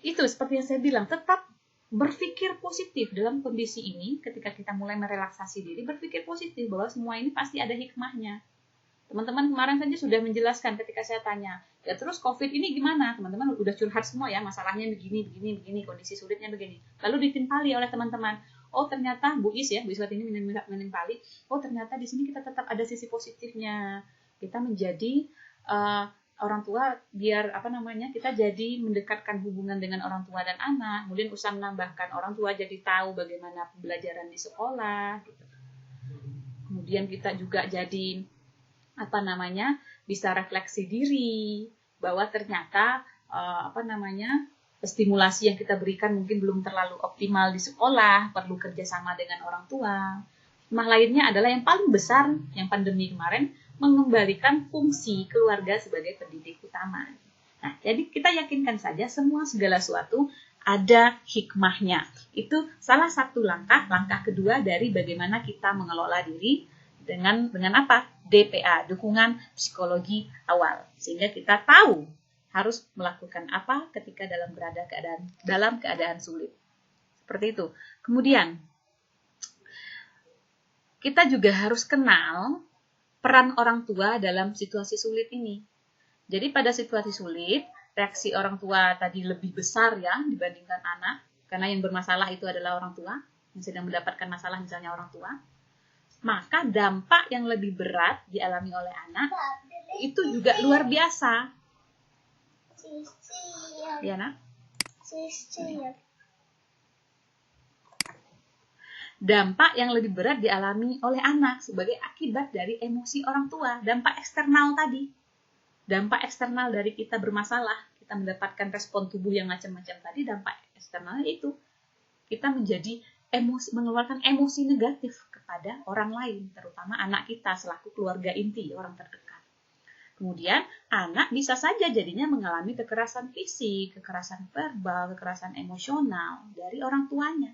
itu seperti yang saya bilang, tetap berpikir positif dalam kondisi ini. Ketika kita mulai merelaksasi diri, berpikir positif bahwa semua ini pasti ada hikmahnya. Teman-teman kemarin saja sudah menjelaskan ketika saya tanya, ya terus COVID ini gimana? Teman-teman udah curhat semua ya, masalahnya begini, kondisi sulitnya begini. Lalu ditimpali oleh teman-teman, oh ternyata Bu Iswati ini menimpali, oh ternyata di sini kita tetap ada sisi positifnya. Kita menjadi orang tua biar kita jadi mendekatkan hubungan dengan orang tua dan anak. Kemudian usaha menambahkan orang tua jadi tahu bagaimana pembelajaran di sekolah. Gitu. Kemudian kita juga jadi bisa refleksi diri bahwa ternyata stimulasi yang kita berikan mungkin belum terlalu optimal di sekolah, perlu kerjasama dengan orang tua. Hikmah lainnya adalah yang paling besar yang pandemi kemarin, mengembalikan fungsi keluarga sebagai pendidik utama. Nah, jadi kita yakinkan saja segala sesuatu ada hikmahnya. Itu salah satu langkah kedua dari bagaimana kita mengelola diri dengan apa? DPA, dukungan psikologi awal. Sehingga kita tahu harus melakukan apa ketika dalam keadaan sulit. Seperti itu. Kemudian kita juga harus kenal peran orang tua dalam situasi sulit ini. Jadi pada situasi sulit, reaksi orang tua tadi lebih besar ya dibandingkan anak, karena yang bermasalah itu adalah orang tua, yang sedang mendapatkan masalah misalnya orang tua. Maka dampak yang lebih berat dialami oleh anak itu juga luar biasa. Ya, Nak? Dampak yang lebih berat dialami oleh anak sebagai akibat dari emosi orang tua, dampak eksternal tadi. Dampak eksternal dari kita bermasalah, kita mendapatkan respon tubuh yang macam-macam tadi, dampak eksternalnya itu kita menjadi mengeluarkan emosi negatif kepada orang lain, terutama anak kita selaku keluarga inti, orang terdekat. Kemudian anak bisa saja jadinya mengalami kekerasan fisik, kekerasan verbal, kekerasan emosional dari orang tuanya.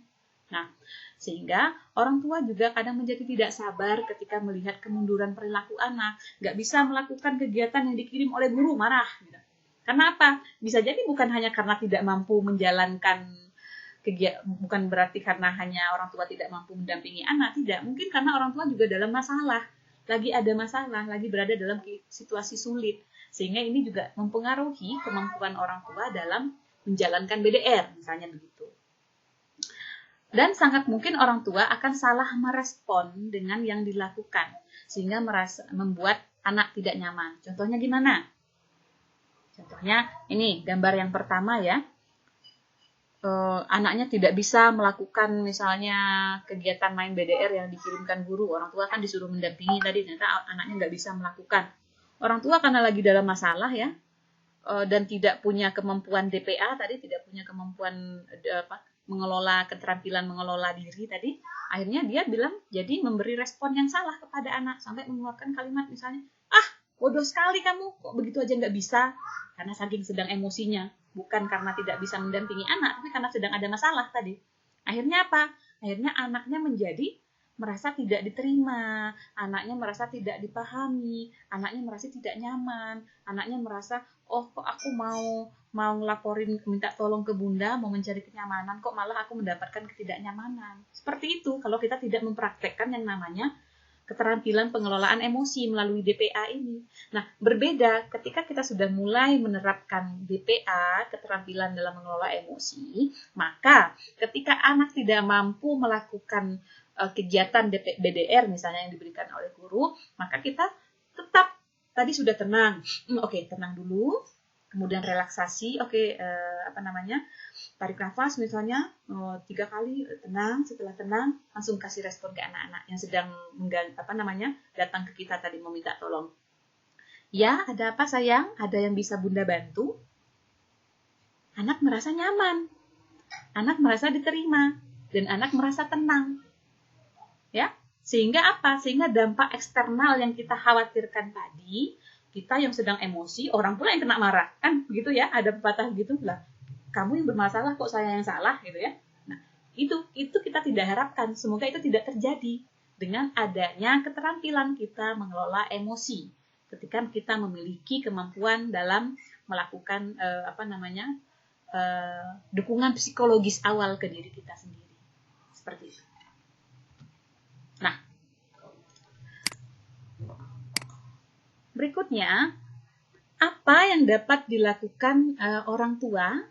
Nah, sehingga orang tua juga kadang menjadi tidak sabar ketika melihat kemunduran perilaku anak, nggak bisa melakukan kegiatan yang dikirim oleh guru, marah. Gitu. Karena apa? Bisa jadi bukan hanya karena tidak mampu menjalankan bukan berarti karena hanya orang tua tidak mampu mendampingi anak, tidak. Mungkin karena orang tua juga dalam masalah, lagi ada masalah, lagi berada dalam situasi sulit. Sehingga ini juga mempengaruhi kemampuan orang tua dalam menjalankan BDR, misalnya begitu. Dan sangat mungkin orang tua akan salah merespon dengan yang dilakukan, sehingga membuat anak tidak nyaman. Contohnya gimana? Contohnya ini gambar yang pertama ya. Anaknya tidak bisa melakukan misalnya kegiatan main BDR yang dikirimkan guru, orang tua kan disuruh mendampingi tadi, ternyata anaknya nggak bisa melakukan. Orang tua karena lagi dalam masalah dan tidak punya kemampuan DPA tadi, tidak punya kemampuan mengelola keterampilan mengelola diri tadi, akhirnya dia bilang jadi memberi respon yang salah kepada anak sampai mengeluarkan kalimat misalnya, ah bodoh sekali kamu, kok begitu aja nggak bisa, karena saking sedang emosinya, bukan karena tidak bisa mendampingi anak, tapi karena sedang ada masalah tadi. Akhirnya apa? Akhirnya anaknya menjadi merasa tidak diterima, anaknya merasa tidak dipahami, anaknya merasa tidak nyaman, anaknya merasa, oh kok aku mau ngelaporin, minta tolong ke bunda, mau mencari kenyamanan, kok malah aku mendapatkan ketidaknyamanan. Seperti itu kalau kita tidak mempraktekkan yang namanya keterampilan pengelolaan emosi melalui DPA ini. Nah, berbeda ketika kita sudah mulai menerapkan DPA, keterampilan dalam mengelola emosi, maka ketika anak tidak mampu melakukan kegiatan BDR misalnya yang diberikan oleh guru, maka kita tetap tadi sudah tenang. Oke, tenang dulu. Kemudian relaksasi, tarik nafas misalnya 3 kali, tenang. Setelah tenang, langsung kasih respon ke anak-anak yang sedang datang ke kita tadi meminta tolong. Ya, ada apa sayang? Ada yang bisa bunda bantu? Anak merasa nyaman, anak merasa diterima, dan anak merasa tenang. Ya, sehingga apa? Sehingga dampak eksternal yang kita khawatirkan tadi, kita yang sedang emosi, orang pula yang kena marah, kan begitu ya? Ada pepatah gitu lah. Kamu yang bermasalah kok saya yang salah gitu ya. Nah, itu kita tidak harapkan. Semoga itu tidak terjadi dengan adanya keterampilan kita mengelola emosi. Ketika kita memiliki kemampuan dalam melakukan dukungan psikologis awal ke diri kita sendiri. Seperti itu. Nah, berikutnya, apa yang dapat dilakukan orang tua?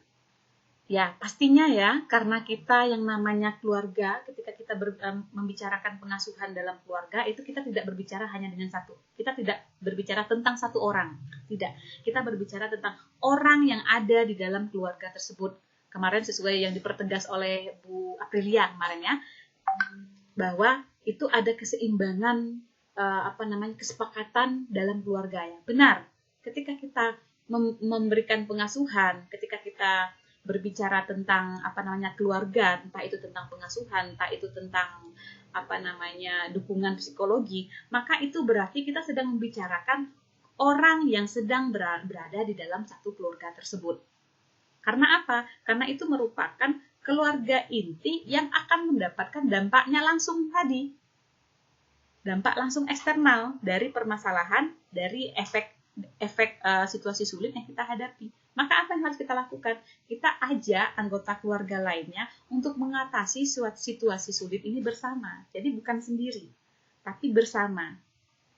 Ya, pastinya ya, karena kita yang namanya keluarga, ketika kita membicarakan pengasuhan dalam keluarga, itu kita tidak berbicara hanya dengan satu. Kita tidak berbicara tentang satu orang. Tidak. Kita berbicara tentang orang yang ada di dalam keluarga tersebut. Kemarin sesuai yang dipertegas oleh Bu Aprilia kemarin ya, bahwa itu ada keseimbangan kesepakatan dalam keluarga ya. Benar. Ketika kita memberikan pengasuhan, ketika kita berbicara tentang keluarga, entah itu tentang pengasuhan, entah itu tentang dukungan psikologi, maka itu berarti kita sedang membicarakan orang yang sedang berada di dalam satu keluarga tersebut. Karena apa? Karena itu merupakan keluarga inti yang akan mendapatkan dampaknya langsung tadi. Dampak langsung eksternal dari permasalahan, dari efek situasi sulit yang kita hadapi. Maka apa yang harus kita lakukan? Kita ajak anggota keluarga lainnya untuk mengatasi suatu situasi sulit ini bersama. Jadi bukan sendiri, tapi bersama.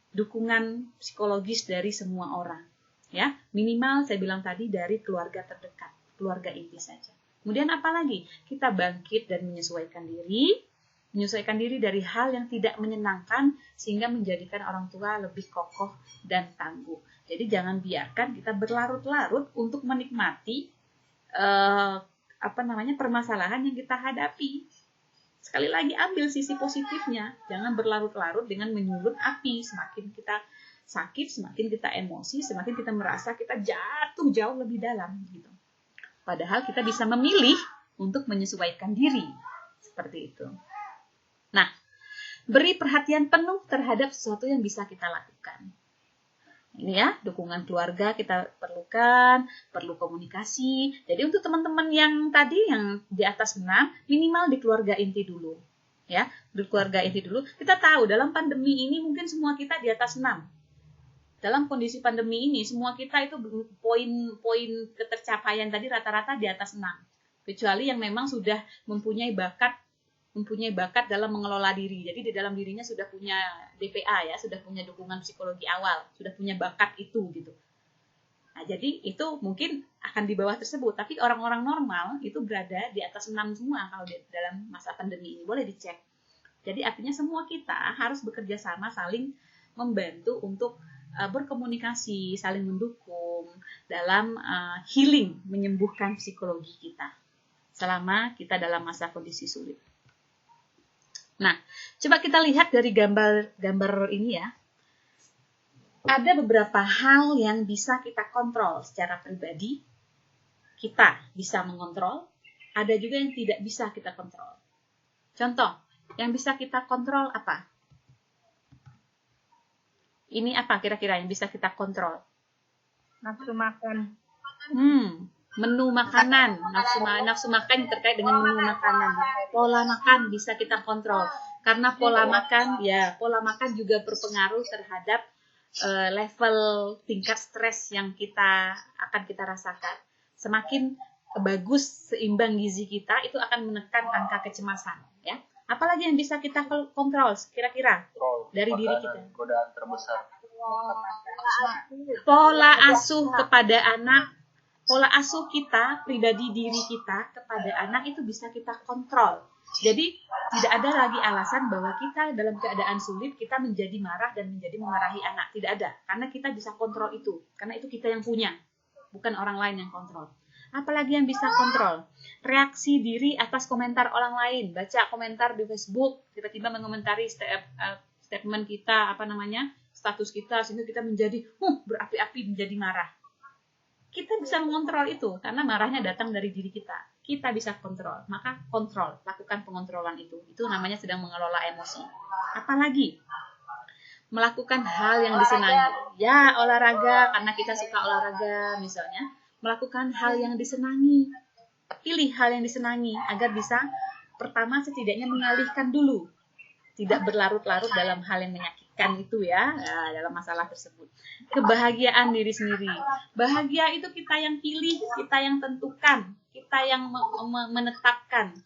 Dukungan psikologis dari semua orang. Ya, minimal saya bilang tadi dari keluarga terdekat, keluarga inti saja. Kemudian apa lagi? Kita bangkit dan menyesuaikan diri dari hal yang tidak menyenangkan sehingga menjadikan orang tua lebih kokoh dan tangguh. Jadi jangan biarkan kita berlarut-larut untuk menikmati permasalahan yang kita hadapi. Sekali lagi ambil sisi positifnya, jangan berlarut-larut dengan menyulut api. Semakin kita sakit, semakin kita emosi, semakin kita merasa kita jatuh jauh lebih dalam gitu. Padahal kita bisa memilih untuk menyesuaikan diri. Seperti itu. Nah, beri perhatian penuh terhadap sesuatu yang bisa kita lakukan. Ini ya, dukungan keluarga kita perlukan, perlu komunikasi. Jadi untuk teman-teman yang tadi yang di atas 6, minimal di keluarga inti dulu. Ya, di keluarga inti dulu. Kita tahu dalam pandemi ini mungkin semua kita di atas 6. Dalam kondisi pandemi ini semua kita itu poin ketercapaian tadi rata-rata di atas 6. Kecuali yang memang sudah mempunyai bakat dalam mengelola diri. Jadi di dalam dirinya sudah punya DPA ya, sudah punya dukungan psikologi awal, sudah punya bakat itu gitu. Nah, jadi itu mungkin akan di bawah tersebut, tapi orang-orang normal itu berada di atas 6 semua kalau dalam masa pandemi ini. Boleh dicek. Jadi artinya semua kita harus bekerja sama, saling membantu untuk berkomunikasi, saling mendukung dalam healing, menyembuhkan psikologi kita selama kita dalam masa kondisi sulit. Nah, coba kita lihat dari gambar ini ya. Ada beberapa hal yang bisa kita kontrol secara pribadi. Kita bisa mengontrol ada juga yang tidak bisa kita kontrol. Contoh, yang bisa kita kontrol apa? Ini apa kira-kira yang bisa kita kontrol? Nafsu makan. Menu makanan, nafsu makan terkait dengan menu makanan. Pola makan bisa kita kontrol. Karena pola makan juga berpengaruh terhadap level tingkat stres yang akan kita rasakan. Semakin bagus seimbang gizi kita, itu akan menekan angka kecemasan, ya. Apalagi yang bisa kita kontrol kira-kira dari diri kita? Godaan terbesar. Pola asuh kepada anak, pola asuh kita, pribadi diri kita kepada anak itu bisa kita kontrol. Jadi tidak ada lagi alasan bahwa kita dalam keadaan sulit kita menjadi marah dan menjadi memarahi anak. Tidak ada, karena kita bisa kontrol itu. Karena itu kita yang punya, bukan orang lain yang kontrol. Apalagi yang bisa kontrol? Reaksi diri atas komentar orang lain. Baca komentar di Facebook, tiba-tiba mengomentari statement kita, status kita, sehingga kita menjadi berapi-api, menjadi marah. Kita bisa mengontrol itu, karena marahnya datang dari diri kita. Kita bisa kontrol, maka kontrol, lakukan pengontrolan itu. Itu namanya sedang mengelola emosi. Apalagi? Melakukan hal yang disenangi. Ya, olahraga, karena kita suka olahraga misalnya. Melakukan hal yang disenangi. Pilih hal yang disenangi, agar bisa pertama setidaknya mengalihkan dulu. Tidak berlarut-larut dalam hal yang menyakitkan itu ya, dalam masalah tersebut. Kebahagiaan diri sendiri. Bahagia itu kita yang pilih, kita yang tentukan, kita yang menetapkan.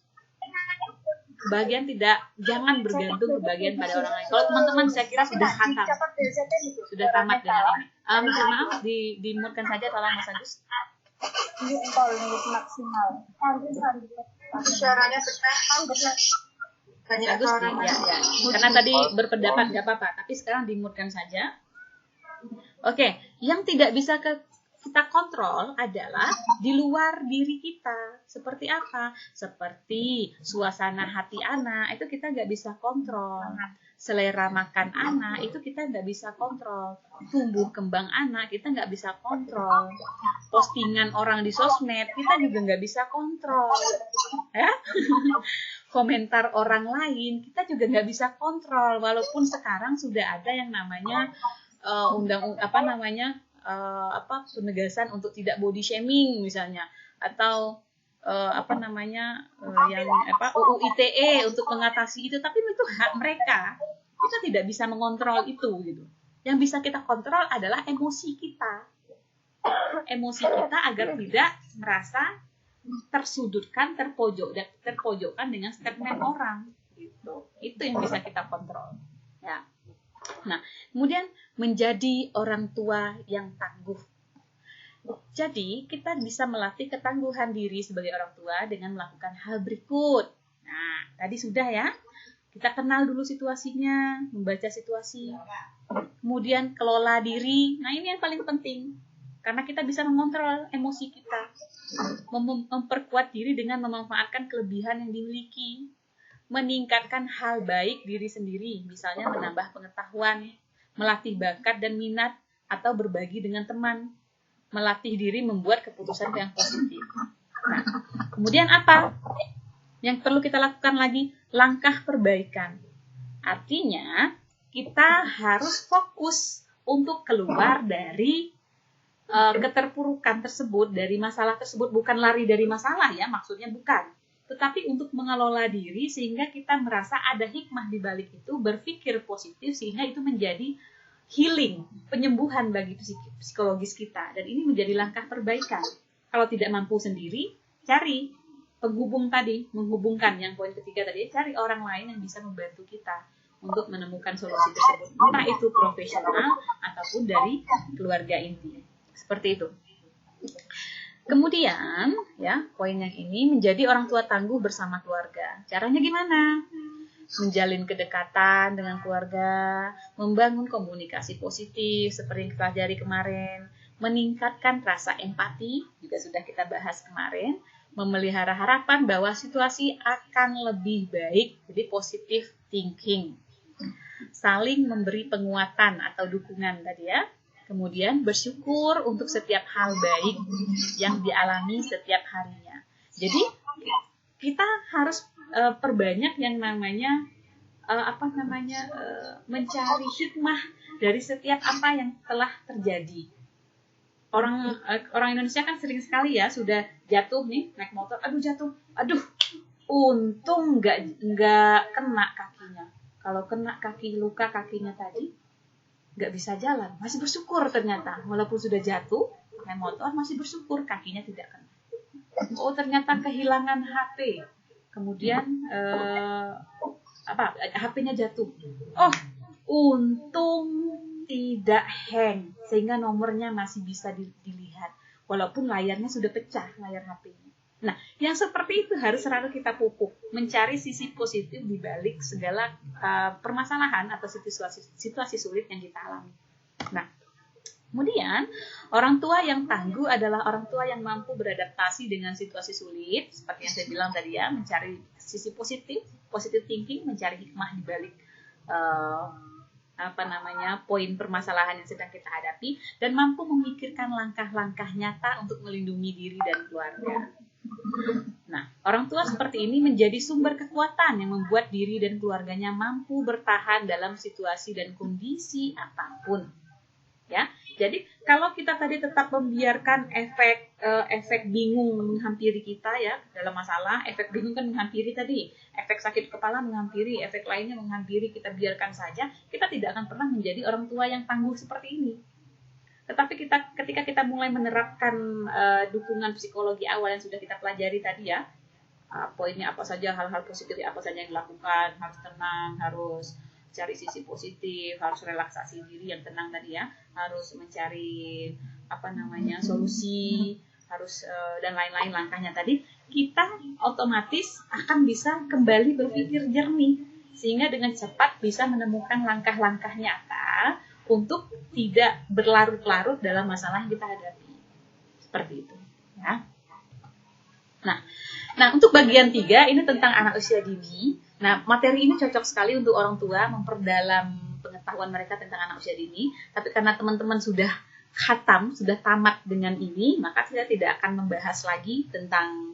Kebahagiaan jangan bergantung kebahagiaan pada orang lain. Kalau teman-teman saya kira sudah khatam, sudah tamat dengan ini. Maaf, dimutkan saja tolong Mas Agus. Maksimal. Suaranya Bagus nih, ya. Karena tadi berpendapat nggak apa-apa, tapi sekarang dimutkan saja. Oke, yang tidak bisa kita kontrol adalah di luar diri kita. Seperti apa? Seperti suasana hati anak, itu kita nggak bisa kontrol. Selera makan anak, itu kita nggak bisa kontrol. Tumbuh kembang anak, kita nggak bisa kontrol. Postingan orang di sosmed, kita juga nggak bisa kontrol. Ya? Komentar orang lain, kita juga nggak bisa kontrol. Walaupun sekarang sudah ada yang namanya penegasan untuk tidak body shaming misalnya, atau UU ITE untuk mengatasi itu, tapi itu hak mereka. Kita tidak bisa mengontrol itu gitu. Yang bisa kita kontrol adalah emosi kita. Emosi kita agar tidak merasa tersudutkan, terpojokkan dengan statement orang. Itu yang bisa kita kontrol. Ya. Nah, kemudian menjadi orang tua yang tangguh. Jadi, kita bisa melatih ketangguhan diri sebagai orang tua dengan melakukan hal berikut. Nah, tadi sudah ya. Kita kenal dulu situasinya, membaca situasi. Kemudian kelola diri. Nah, ini yang paling penting. Karena kita bisa mengontrol emosi kita. Memperkuat diri dengan memanfaatkan kelebihan yang dimiliki. Meningkatkan hal baik diri sendiri, misalnya menambah pengetahuan, melatih bakat dan minat, atau berbagi dengan teman. Melatih diri membuat keputusan yang positif. Nah, kemudian apa? Yang perlu kita lakukan lagi, langkah perbaikan. Artinya, kita harus fokus untuk keluar dari keterpurukan tersebut, dari masalah tersebut. Bukan lari dari masalah ya, maksudnya bukan. Tetapi untuk mengelola diri sehingga kita merasa ada hikmah di balik itu, berpikir positif sehingga itu menjadi healing, penyembuhan bagi psikologis kita. Dan ini menjadi langkah perbaikan. Kalau tidak mampu sendiri, cari penghubung tadi, menghubungkan yang poin ketiga tadi, cari orang lain yang bisa membantu kita untuk menemukan solusi tersebut. Entah itu profesional ataupun dari keluarga inti. Seperti itu. Kemudian, ya, poin yang ini menjadi orang tua tangguh bersama keluarga. Caranya gimana? Menjalin kedekatan dengan keluarga, membangun komunikasi positif seperti yang kita pelajari kemarin, meningkatkan rasa empati, juga sudah kita bahas kemarin, memelihara harapan bahwa situasi akan lebih baik, jadi positive thinking. Saling memberi penguatan atau dukungan tadi ya. Kemudian bersyukur untuk setiap hal baik yang dialami setiap harinya. Jadi kita harus perbanyak yang namanya mencari hikmah dari setiap apa yang telah terjadi. Orang Indonesia kan sering sekali ya sudah jatuh nih naik motor, aduh untung nggak kena kakinya. Kalau kena luka kakinya tadi nggak bisa jalan, masih bersyukur ternyata walaupun sudah jatuh naik motor masih bersyukur kakinya tidak kena. Oh ternyata kehilangan HP, kemudian HP-nya jatuh. Oh untung tidak hang sehingga nomornya masih bisa dilihat walaupun layarnya sudah pecah, layar HP-nya. Nah, yang seperti itu harus selalu kita pupuk, mencari sisi positif di balik segala permasalahan atau situasi sulit yang kita alami. Nah, kemudian orang tua yang tangguh adalah orang tua yang mampu beradaptasi dengan situasi sulit, seperti yang saya bilang tadi ya, mencari sisi positif thinking, mencari hikmah di balik poin permasalahan yang sedang kita hadapi, dan mampu memikirkan langkah-langkah nyata untuk melindungi diri dan keluarga. Nah, orang tua seperti ini menjadi sumber kekuatan yang membuat diri dan keluarganya mampu bertahan dalam situasi dan kondisi apapun. Ya, jadi kalau kita tadi tetap membiarkan efek bingung menghampiri kita ya dalam masalah, efek bingung kan menghampiri tadi, efek sakit kepala menghampiri, efek lainnya menghampiri, kita biarkan saja, kita tidak akan pernah menjadi orang tua yang tangguh seperti ini. Tetapi ketika kita mulai menerapkan dukungan psikologi awal yang sudah kita pelajari tadi ya, poinnya apa saja, hal-hal positif apa saja yang dilakukan, harus tenang, harus cari sisi positif, harus relaksasi diri yang tenang tadi ya, harus mencari solusi, harus dan lain-lain langkahnya tadi, kita otomatis akan bisa kembali berpikir jernih sehingga dengan cepat bisa menemukan langkah-langkah nyata untuk tidak berlarut-larut dalam masalah yang kita hadapi. Seperti itu ya. Nah, untuk bagian 3 ini tentang anak usia dini. Nah, materi ini cocok sekali untuk orang tua memperdalam pengetahuan mereka tentang anak usia dini. Tapi karena teman-teman sudah khatam, sudah tamat dengan ini, maka saya tidak akan membahas lagi tentang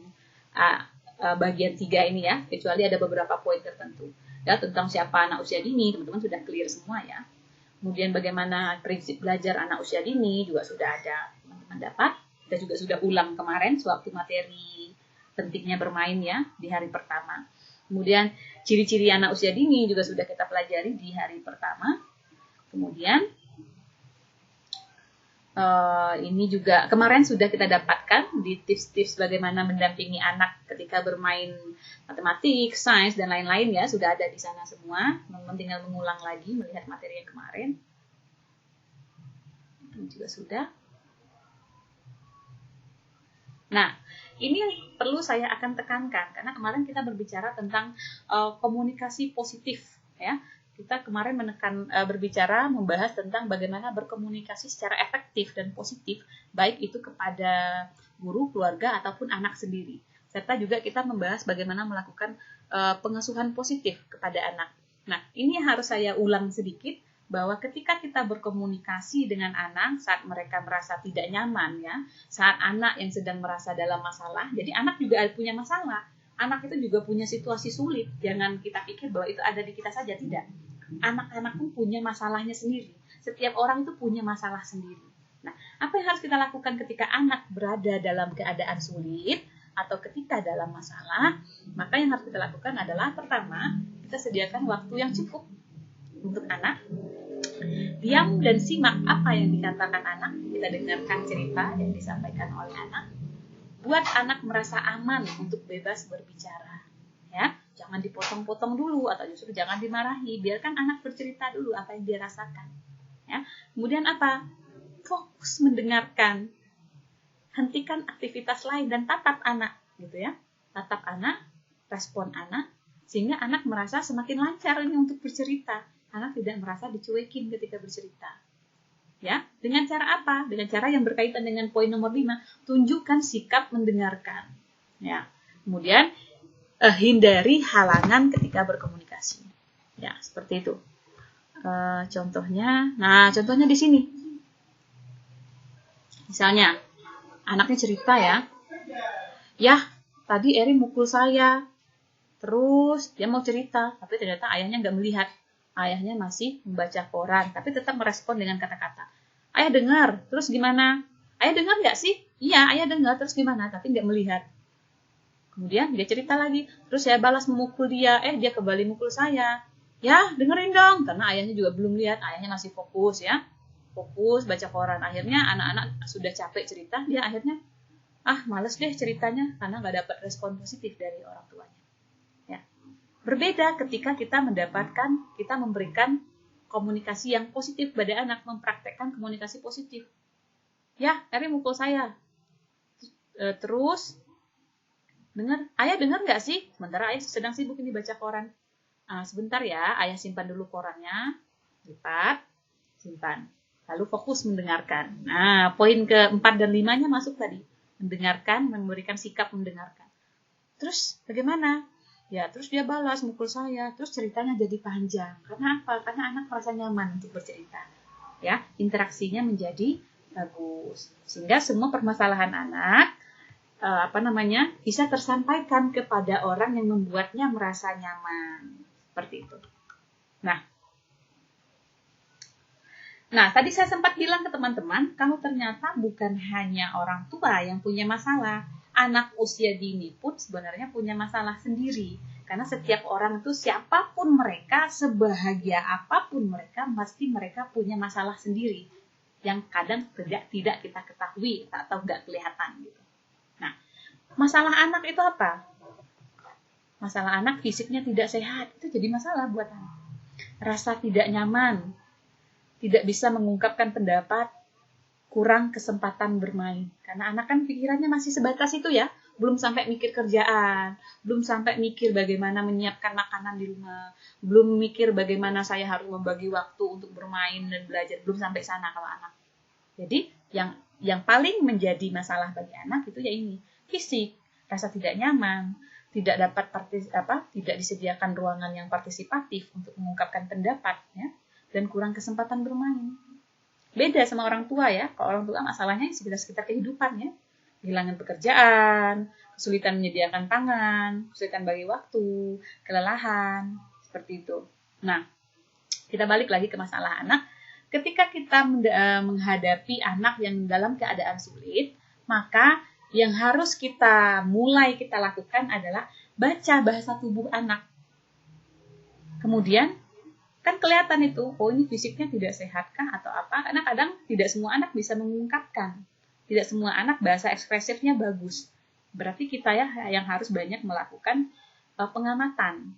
bagian 3 ini ya, kecuali ada beberapa poin tertentu. Ya, tentang siapa anak usia dini, teman-teman sudah clear semua ya. Kemudian bagaimana prinsip belajar anak usia dini juga sudah ada teman-teman dapat. Kita juga sudah ulang kemarin sewaktu materi pentingnya bermain ya di hari pertama. Kemudian ciri-ciri anak usia dini juga sudah kita pelajari di hari pertama. Kemudian ini juga kemarin sudah kita dapatkan di tips-tips bagaimana mendampingi anak ketika bermain matematik, sains dan lain-lain ya, sudah ada di sana semua. Teman-teman tinggal mengulang lagi melihat materi yang kemarin. Ini juga sudah. Nah, ini yang perlu saya akan tekankan karena kemarin kita berbicara tentang komunikasi positif ya. Kita kemarin berbicara membahas tentang bagaimana berkomunikasi secara efektif dan positif, baik itu kepada guru, keluarga ataupun anak sendiri. Serta juga kita membahas bagaimana melakukan pengasuhan positif kepada anak. Nah, ini harus saya ulang sedikit bahwa ketika kita berkomunikasi dengan anak saat mereka merasa tidak nyaman ya, saat anak yang sedang merasa dalam masalah, jadi anak juga punya masalah. Anak itu juga punya situasi sulit. Jangan kita pikir bahwa itu ada di kita saja, tidak. Anak-anak pun punya masalahnya sendiri. Setiap orang itu punya masalah sendiri. Nah, apa yang harus kita lakukan ketika anak berada dalam keadaan sulit atau ketika dalam masalah? Maka yang harus kita lakukan adalah pertama, kita sediakan waktu yang cukup untuk anak. Diam dan simak apa yang dikatakan anak. Kita dengarkan cerita yang disampaikan oleh anak. Buat anak merasa aman untuk bebas berbicara. Ya, jangan dipotong-potong dulu atau justru jangan dimarahi. Biarkan anak bercerita dulu apa yang dia rasakan. Ya. Kemudian apa? Fokus mendengarkan. Hentikan aktivitas lain dan tatap anak, gitu ya. Tatap anak, respon anak, sehingga anak merasa semakin lancar ini untuk bercerita. Anak tidak merasa dicuekin ketika bercerita. Ya, dengan cara apa? Dengan cara yang berkaitan dengan poin nomor 5, tunjukkan sikap mendengarkan. Ya. Kemudian hindari halangan ketika berkomunikasi. Ya, seperti itu. Contohnya di sini. Misalnya, anaknya cerita ya. Ya, tadi Eri mukul saya. Terus dia mau cerita, tapi ternyata ayahnya nggak melihat. Ayahnya masih membaca koran, tapi tetap merespon dengan kata-kata. Ayah dengar, terus gimana? Ayah dengar nggak sih? Iya, ayah dengar, terus gimana? Tapi nggak melihat. Kemudian dia cerita lagi, terus saya balas memukul dia, dia kembali mukul saya. Ya, dengerin dong, karena ayahnya juga belum lihat, ayahnya masih fokus ya. Fokus baca koran. Akhirnya anak-anak sudah capek cerita, dia akhirnya, males deh ceritanya, karena nggak dapat respon positif dari orang tuanya. Berbeda ketika kita memberikan komunikasi yang positif pada anak, mempraktekkan komunikasi positif. Ya, Eri mukul saya. Terus, ayah dengar nggak sih? Sementara ayah sedang sibuk ini baca koran. Sebentar ya, ayah simpan dulu korannya, lipat, simpan. Lalu fokus mendengarkan. Nah, poin ke-4 dan 5-nya masuk tadi. Mendengarkan, memberikan sikap mendengarkan. Terus, bagaimana? Ya, terus dia balas mukul saya, terus ceritanya jadi panjang. Karena apa? Karena anak merasa nyaman untuk bercerita. Ya, interaksinya menjadi bagus. Sehingga semua permasalahan anak bisa tersampaikan kepada orang yang membuatnya merasa nyaman. Seperti itu. Nah, tadi saya sempat bilang ke teman-teman, kalau ternyata bukan hanya orang tua yang punya masalah, anak usia dini pun sebenarnya punya masalah sendiri. Karena setiap orang itu, siapapun mereka, sebahagia apapun mereka, pasti mereka punya masalah sendiri. Yang kadang tidak kita ketahui atau nggak kelihatan. Gitu. Nah, masalah anak itu apa? Masalah anak fisiknya tidak sehat, itu jadi masalah buat anak. Rasa tidak nyaman, tidak bisa mengungkapkan pendapat, kurang kesempatan bermain. Karena anak kan pikirannya masih sebatas itu ya. Belum sampai mikir kerjaan, belum sampai mikir bagaimana menyiapkan makanan di rumah, belum mikir bagaimana saya harus membagi waktu untuk bermain dan belajar, belum sampai sana kalau anak. Jadi yang paling menjadi masalah bagi anak itu ya ini, fisik, rasa tidak nyaman, tidak dapat tidak disediakan ruangan yang partisipatif untuk mengungkapkan pendapat ya, dan kurang kesempatan bermain. Beda sama orang tua ya. Kalau orang tua masalahnya sekitar kehidupan ya. Kehilangan pekerjaan, kesulitan menyediakan pangan, kesulitan bagi waktu, kelelahan, seperti itu. Nah, kita balik lagi ke masalah anak. Ketika kita menghadapi anak yang dalam keadaan sulit, maka yang harus kita lakukan adalah baca bahasa tubuh anak. Kemudian kan kelihatan itu, ini fisiknya tidak sehat kah atau apa, karena kadang tidak semua anak bisa mengungkapkan, tidak semua anak bahasa ekspresifnya bagus. Berarti kita ya yang harus banyak melakukan pengamatan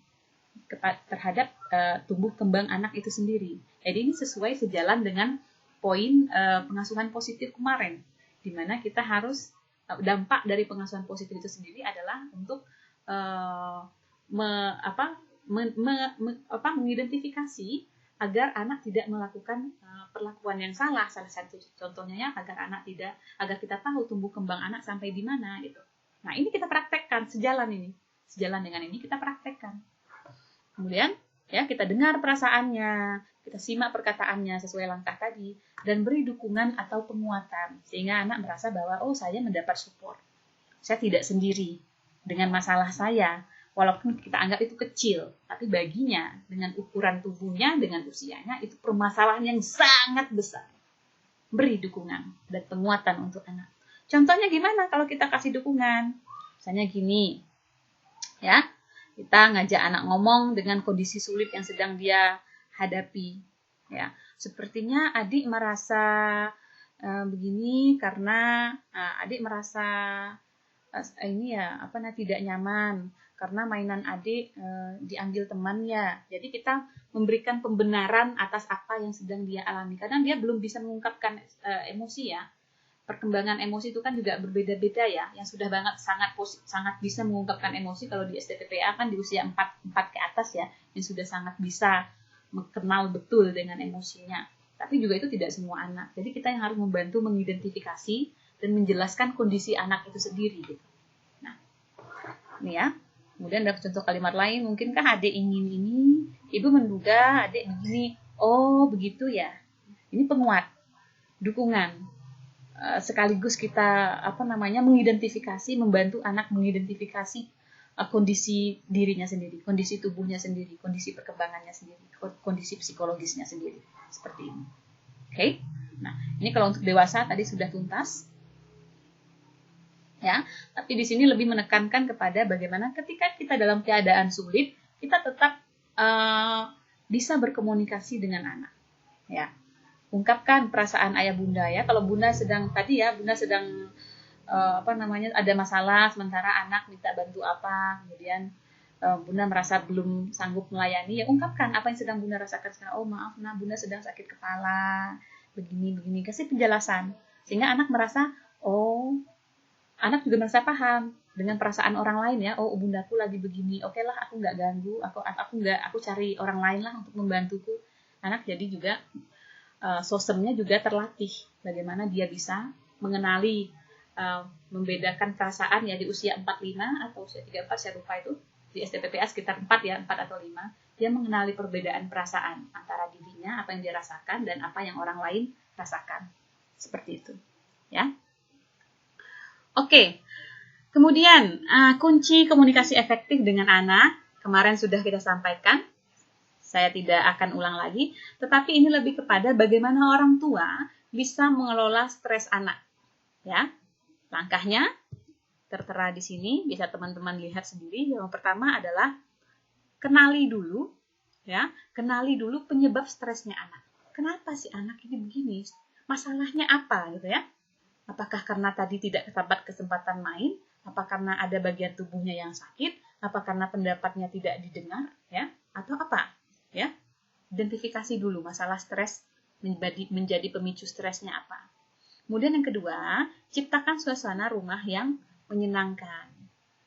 terhadap tumbuh kembang anak itu sendiri. Jadi ini sejalan dengan poin pengasuhan positif kemarin, di mana kita harus dampak dari pengasuhan positif itu sendiri adalah untuk mengidentifikasi agar anak tidak melakukan perlakuan yang salah. Salah satu contohnya ya agar kita tahu tumbuh kembang anak sampai di mana gitu. Nah, ini kita praktekkan sejalan dengan ini kita praktekkan. Kemudian ya kita dengar perasaannya, kita simak perkataannya sesuai langkah tadi dan beri dukungan atau penguatan sehingga anak merasa bahwa saya mendapat support. Saya tidak sendiri dengan masalah saya. Walaupun kita anggap itu kecil, tapi baginya dengan ukuran tubuhnya, dengan usianya, itu permasalahan yang sangat besar. Beri dukungan dan penguatan untuk anak. Contohnya gimana kalau kita kasih dukungan? Misalnya gini, ya, kita ngajak anak ngomong dengan kondisi sulit yang sedang dia hadapi. Ya, sepertinya adik merasa begini karena adik merasa tidak nyaman karena mainan adik diambil temannya. Jadi kita memberikan pembenaran atas apa yang sedang dia alami. Kadang dia belum bisa mengungkapkan emosi ya. Perkembangan emosi itu kan juga berbeda-beda ya. Yang sudah sangat bisa mengungkapkan emosi kalau di STTPA kan di usia 4 ke atas ya, yang sudah sangat bisa mengenal betul dengan emosinya. Tapi juga itu tidak semua anak. Jadi kita yang harus membantu mengidentifikasi dan menjelaskan kondisi anak itu sendiri gitu. Nah, ini ya. Kemudian ada contoh kalimat lain, mungkinkah adik ingin ini? Ibu menduga adik begini. Oh, begitu ya. Ini penguat, dukungan. sekaligus kita mengidentifikasi, membantu anak mengidentifikasi kondisi dirinya sendiri, kondisi tubuhnya sendiri, kondisi perkembangannya sendiri, kondisi psikologisnya sendiri, seperti ini. Oke. Nah, ini kalau untuk dewasa tadi sudah tuntas. Ya, tapi di sini lebih menekankan kepada bagaimana ketika kita dalam keadaan sulit, kita tetap bisa berkomunikasi dengan anak. Ya, ungkapkan perasaan ayah bunda ya. Kalau bunda sedang ada masalah, sementara anak minta bantu apa, kemudian bunda merasa belum sanggup melayani, ya ungkapkan apa yang sedang bunda rasakan sekarang. Oh maaf, nah bunda sedang sakit kepala, begini, kasih penjelasan sehingga anak merasa, anak juga merasa paham dengan perasaan orang lain ya. Oh, bundaku lagi begini. Oke lah, aku nggak ganggu. Aku cari orang lain lah untuk membantuku. Anak jadi juga sosemnya juga terlatih. Bagaimana dia bisa mengenali, membedakan perasaan ya di usia 4-5 atau usia 3-4, saya lupa itu. Di STPPA sekitar 4 atau 5. Dia mengenali perbedaan perasaan antara dirinya, apa yang dia rasakan, dan apa yang orang lain rasakan. Seperti itu. Ya. Oke, kemudian kunci komunikasi efektif dengan anak, kemarin sudah kita sampaikan, saya tidak akan ulang lagi, tetapi ini lebih kepada bagaimana orang tua bisa mengelola stres anak. Ya, langkahnya tertera di sini, bisa teman-teman lihat sendiri. Yang pertama adalah kenali dulu penyebab stresnya anak. Kenapa sih anak ini begini? Masalahnya apa gitu ya? Apakah karena tadi tidak dapat kesempatan main? Apa karena ada bagian tubuhnya yang sakit? Apa karena pendapatnya tidak didengar? Ya, atau apa? Ya, identifikasi dulu masalah stres menjadi pemicu stresnya apa. Kemudian yang kedua, ciptakan suasana rumah yang menyenangkan.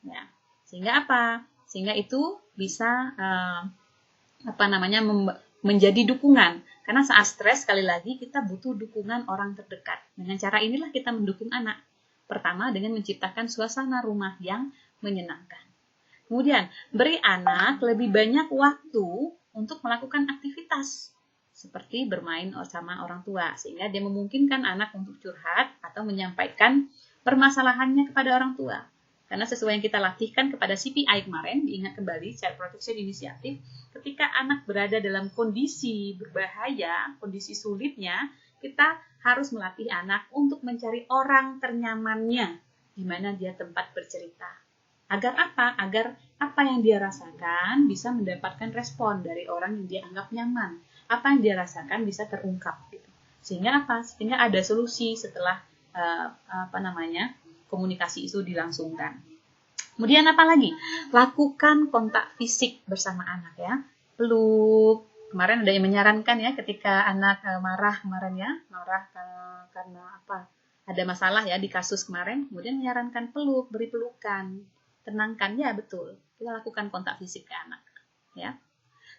Ya, sehingga apa? Sehingga itu bisa menjadi dukungan. Karena saat stres, sekali lagi, kita butuh dukungan orang terdekat. Dengan cara inilah kita mendukung anak. Pertama, dengan menciptakan suasana rumah yang menyenangkan. Kemudian, beri anak lebih banyak waktu untuk melakukan aktivitas. Seperti bermain sama orang tua. Sehingga dia memungkinkan anak untuk curhat atau menyampaikan permasalahannya kepada orang tua. Karena sesuai yang kita latihkan kepada CPI kemarin, diingat kembali, Child Protection Initiative, ketika anak berada dalam kondisi berbahaya, kondisi sulitnya, kita harus melatih anak untuk mencari orang ternyamannya, di mana dia tempat bercerita. Agar apa? Agar apa yang dia rasakan bisa mendapatkan respon dari orang yang dia anggap nyaman. Apa yang dia rasakan bisa terungkap. Gitu. Sehingga apa? Sehingga ada solusi setelah komunikasi itu dilangsungkan. Kemudian apa lagi? Lakukan kontak fisik bersama anak ya. Peluk. Kemarin ada yang menyarankan ya ketika anak marah kemarin ya, marah karena apa? Ada masalah ya di kasus kemarin. Kemudian menyarankan peluk, beri pelukan, tenangkan ya betul. Kita lakukan kontak fisik ke anak ya.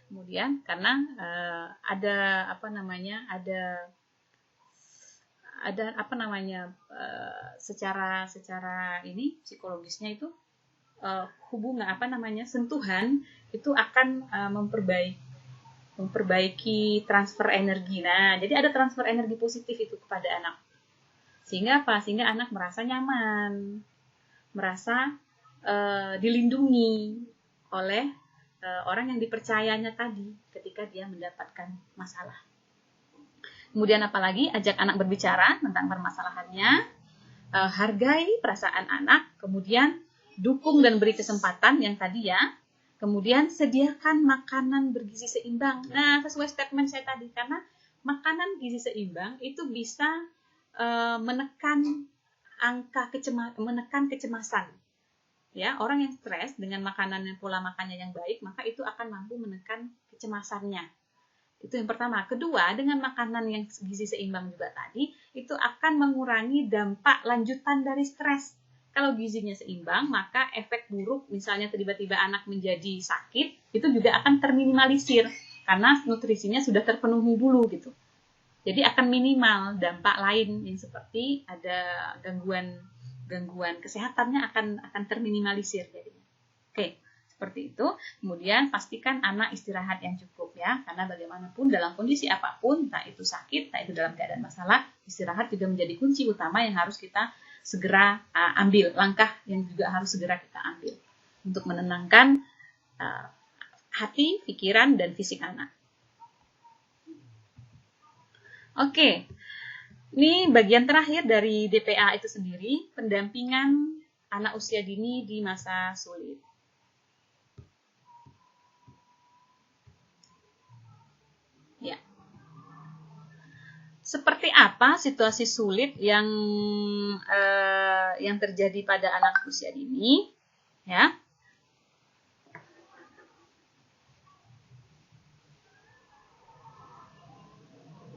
Kemudian karena secara ini psikologisnya itu sentuhan itu akan memperbaiki transfer energi. Nah, jadi ada transfer energi positif itu kepada anak. Sehingga apa? Sehingga anak merasa nyaman, merasa dilindungi oleh orang yang dipercayanya tadi ketika dia mendapatkan masalah. Kemudian apalagi, ajak anak berbicara tentang permasalahannya, hargai perasaan anak, kemudian dukung dan beri kesempatan yang tadi ya, kemudian sediakan makanan bergizi seimbang. Nah, sesuai statement saya tadi, karena makanan gizi seimbang itu bisa menekan kecemasan. Ya, orang yang stres dengan makanan dan pola makannya yang baik, maka itu akan mampu menekan kecemasannya. Itu yang pertama. Kedua, dengan makanan yang gizi seimbang juga tadi, itu akan mengurangi dampak lanjutan dari stres. Kalau gizinya seimbang, maka efek buruk, misalnya tiba-tiba anak menjadi sakit, itu juga akan terminimalisir. Karena nutrisinya sudah terpenuhi dulu gitu. Jadi akan minimal dampak lain yang seperti ada gangguan kesehatannya akan terminimalisir jadinya. Oke, Seperti itu. Kemudian pastikan anak istirahat yang cukup ya, karena bagaimanapun dalam kondisi apapun, tak itu sakit, tak itu dalam keadaan masalah, istirahat juga menjadi kunci utama yang harus kita segera ambil, langkah yang juga harus segera kita ambil untuk menenangkan hati, pikiran, dan fisik anak. Oke, ini bagian terakhir dari DPA itu sendiri, pendampingan anak usia dini di masa sulit. Ya. Seperti apa situasi sulit yang terjadi pada anak usia dini? Ya.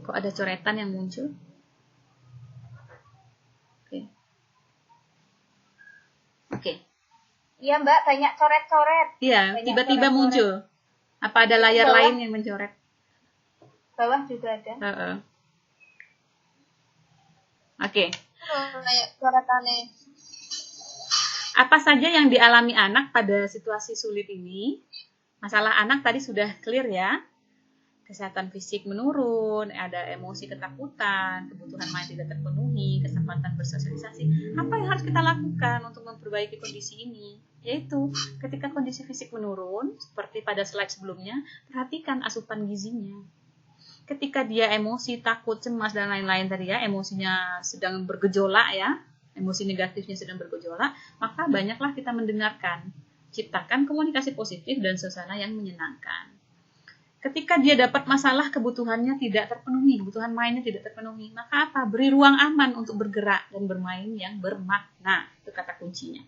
Kok ada coretan yang muncul? Oke. Iya Mbak, banyak coret-coret. Iya, tiba-tiba muncul. Apa ada layar lain yang mencoret? Bawah juga ada. Oke. Kayak coretannya. Apa saja yang dialami anak pada situasi sulit ini? Masalah anak tadi sudah clear ya. Kesehatan fisik menurun, ada emosi ketakutan, kebutuhan main tidak terpenuhi, kesempatan bersosialisasi. Apa yang harus kita lakukan untuk memperbaiki kondisi ini? Yaitu ketika kondisi fisik menurun, seperti pada slide sebelumnya, perhatikan asupan gizinya. Ketika dia emosi, takut, cemas, dan lain-lain tadi ya, emosinya sedang bergejolak ya, emosi negatifnya sedang bergejolak, maka banyaklah kita mendengarkan. Ciptakan komunikasi positif dan suasana yang menyenangkan. Ketika dia dapat masalah, kebutuhannya tidak terpenuhi, kebutuhan mainnya tidak terpenuhi, maka apa? Beri ruang aman untuk bergerak dan bermain yang bermakna. Itu kata kuncinya.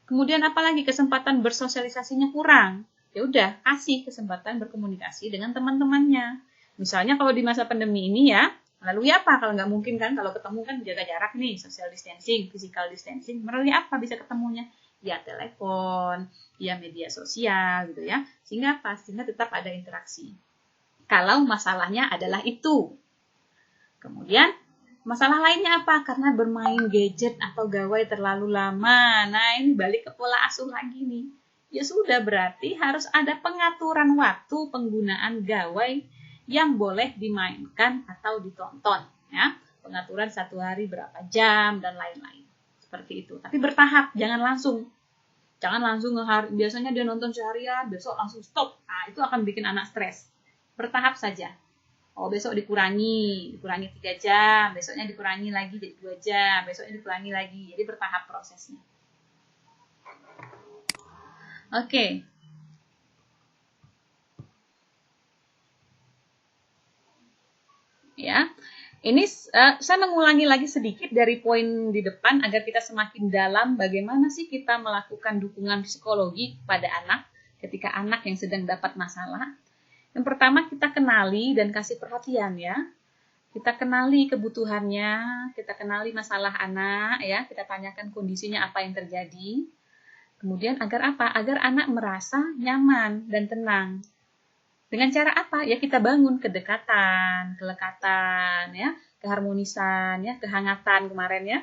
Kemudian apalagi kesempatan bersosialisasinya kurang. Ya udah, kasih kesempatan berkomunikasi dengan teman-temannya. Misalnya kalau di masa pandemi ini ya, lalu apa? Kalau nggak mungkin kan, kalau ketemu kan jaga jarak nih, social distancing, physical distancing. Melalui apa bisa ketemunya? Ya telepon, ya media sosial gitu ya. Sehingga pastinya tetap ada interaksi. Kalau masalahnya adalah itu. Kemudian masalah lainnya apa? Karena bermain gadget atau gawai terlalu lama. Nah, ini balik ke pola asuh lagi nih. Ya sudah, berarti harus ada pengaturan waktu penggunaan gawai yang boleh dimainkan atau ditonton. Ya. Pengaturan 1 hari berapa jam dan lain-lain. Seperti itu. Tapi bertahap, jangan langsung. Jangan langsung biasanya dia nonton seharian, besok langsung stop. Nah, itu akan bikin anak stres. Bertahap saja. Oh, besok dikurangi 3 jam, besoknya dikurangi lagi jadi 2 jam, besoknya dikurangi lagi. Jadi bertahap prosesnya. Oke. Ya. Ini saya mengulangi lagi sedikit dari poin di depan agar kita semakin dalam bagaimana sih kita melakukan dukungan psikologi pada anak ketika anak yang sedang dapat masalah. Yang pertama kita kenali dan kasih perhatian ya. Kita kenali kebutuhannya, kita kenali masalah anak ya, kita tanyakan kondisinya apa yang terjadi. Kemudian agar apa? Agar anak merasa nyaman dan tenang. Dengan cara apa? Ya kita bangun kedekatan, kelekatan, ya, keharmonisan, ya, kehangatan kemarin ya.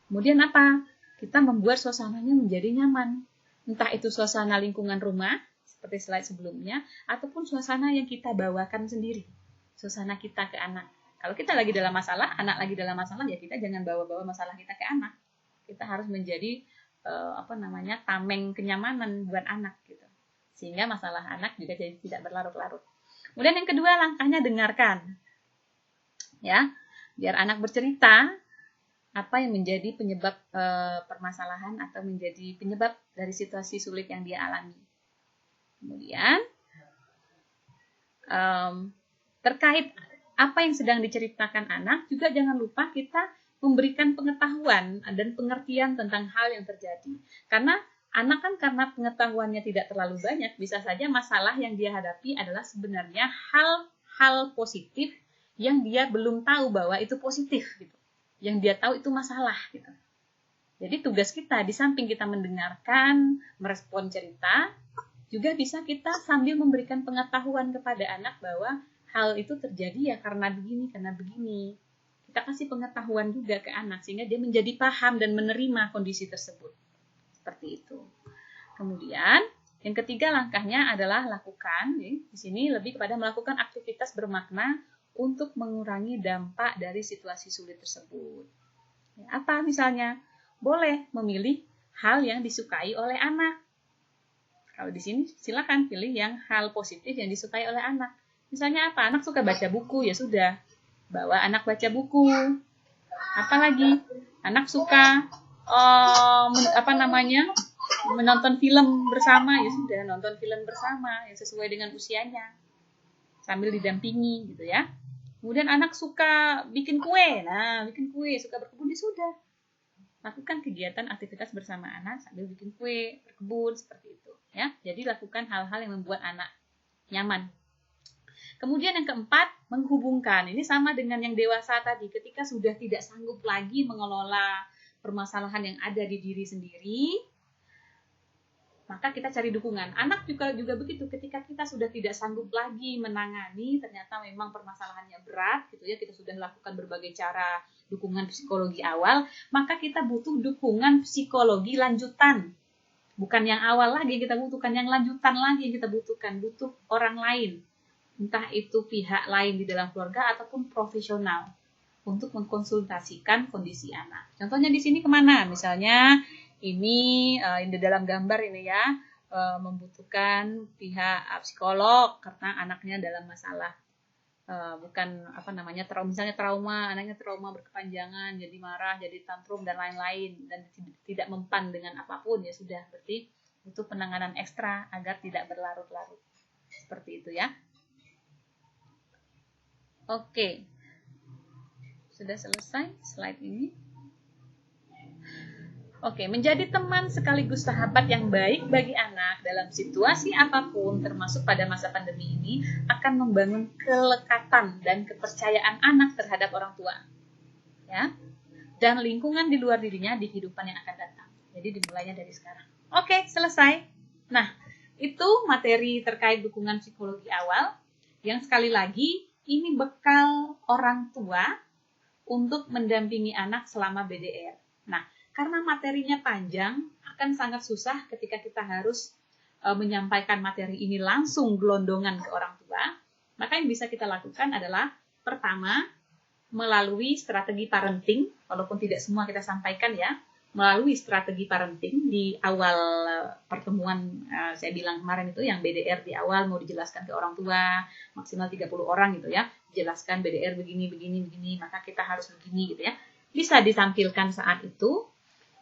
Kemudian apa? Kita membuat suasananya menjadi nyaman. Entah itu suasana lingkungan rumah, seperti slide sebelumnya, ataupun suasana yang kita bawakan sendiri. Suasana kita ke anak. Kalau kita lagi dalam masalah, anak lagi dalam masalah, ya kita jangan bawa-bawa masalah kita ke anak. Kita harus menjadi tameng kenyamanan buat anak gitu. Sehingga masalah anak juga jadi tidak berlarut-larut. Kemudian yang kedua langkahnya dengarkan. Ya, biar anak bercerita apa yang menjadi penyebab permasalahan atau menjadi penyebab dari situasi sulit yang dia alami. Kemudian terkait apa yang sedang diceritakan anak, juga jangan lupa kita memberikan pengetahuan dan pengertian tentang hal yang terjadi. Karena anak kan karena pengetahuannya tidak terlalu banyak, bisa saja masalah yang dia hadapi adalah sebenarnya hal-hal positif yang dia belum tahu bahwa itu positif gitu. Yang dia tahu itu masalah gitu. Jadi tugas kita di samping kita mendengarkan, merespon cerita, juga bisa kita sambil memberikan pengetahuan kepada anak bahwa hal itu terjadi ya karena begini. Kita kasih pengetahuan juga ke anak sehingga dia menjadi paham dan menerima kondisi tersebut. Seperti itu. Kemudian Yang ketiga langkahnya adalah lakukan, di sini lebih kepada melakukan aktivitas bermakna untuk mengurangi dampak dari situasi sulit tersebut. Apa misalnya? Boleh memilih hal yang disukai oleh anak. Kalau di sini silakan pilih yang hal positif yang disukai oleh anak. Misalnya apa? Anak suka baca buku, ya sudah. Bawa anak baca buku. Apalagi? Anak suka menonton film bersama, ya sudah, nonton film bersama yang sesuai dengan usianya sambil didampingi gitu ya. Kemudian anak suka bikin kue, bikin kue, suka berkebun, ya sudah, lakukan kegiatan aktivitas bersama anak sambil bikin kue, berkebun, seperti itu ya. Jadi lakukan hal-hal yang membuat anak nyaman. Kemudian yang keempat, menghubungkan. Ini sama dengan yang dewasa tadi, ketika sudah tidak sanggup lagi mengelola permasalahan yang ada di diri sendiri, maka kita cari dukungan. Anak juga begitu, ketika kita sudah tidak sanggup lagi menangani, ternyata memang permasalahannya berat gitu ya, kita sudah lakukan berbagai cara dukungan psikologi awal, maka kita butuh dukungan psikologi lanjutan. Bukan yang awal lagi kita butuhkan, yang lanjutan lagi yang kita butuhkan, butuh orang lain. Entah itu pihak lain di dalam keluarga ataupun profesional untuk mengkonsultasikan kondisi anak. Contohnya di sini kemana? Misalnya ini di dalam gambar ini ya, membutuhkan pihak psikolog karena anaknya dalam masalah misalnya trauma, anaknya trauma berkepanjangan, jadi marah, jadi tantrum dan lain-lain, dan tidak mempan dengan apapun, ya sudah, berarti butuh penanganan ekstra agar tidak berlarut-larut. Seperti itu ya. Oke, sudah selesai slide ini. Oke, menjadi teman sekaligus sahabat yang baik bagi anak dalam situasi apapun, termasuk pada masa pandemi ini, akan membangun kelekatan dan kepercayaan anak terhadap orang tua, ya, dan lingkungan di luar dirinya di kehidupan yang akan datang. Jadi dimulainya dari sekarang. Oke, selesai. Nah, itu materi terkait dukungan psikologi awal, yang sekali lagi ini bekal orang tua untuk mendampingi anak selama BDR. Nah, karena materinya panjang, akan sangat susah ketika kita harus menyampaikan materi ini langsung gelondongan ke orang tua. Maka yang bisa kita lakukan adalah, pertama, melalui strategi parenting, walaupun tidak semua kita sampaikan ya, melalui strategi parenting di awal pertemuan saya bilang kemarin itu, yang BDR di awal mau dijelaskan ke orang tua, maksimal 30 orang gitu ya, jelaskan BDR begini, maka kita harus begini gitu ya. Bisa ditampilkan saat itu.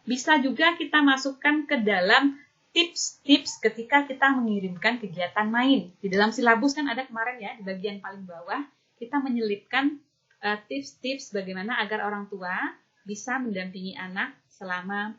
Bisa juga kita masukkan ke dalam tips-tips ketika kita mengirimkan kegiatan main. Di dalam silabus kan ada kemarin ya, di bagian paling bawah, kita menyelipkan tips-tips bagaimana agar orang tua bisa mendampingi anak selama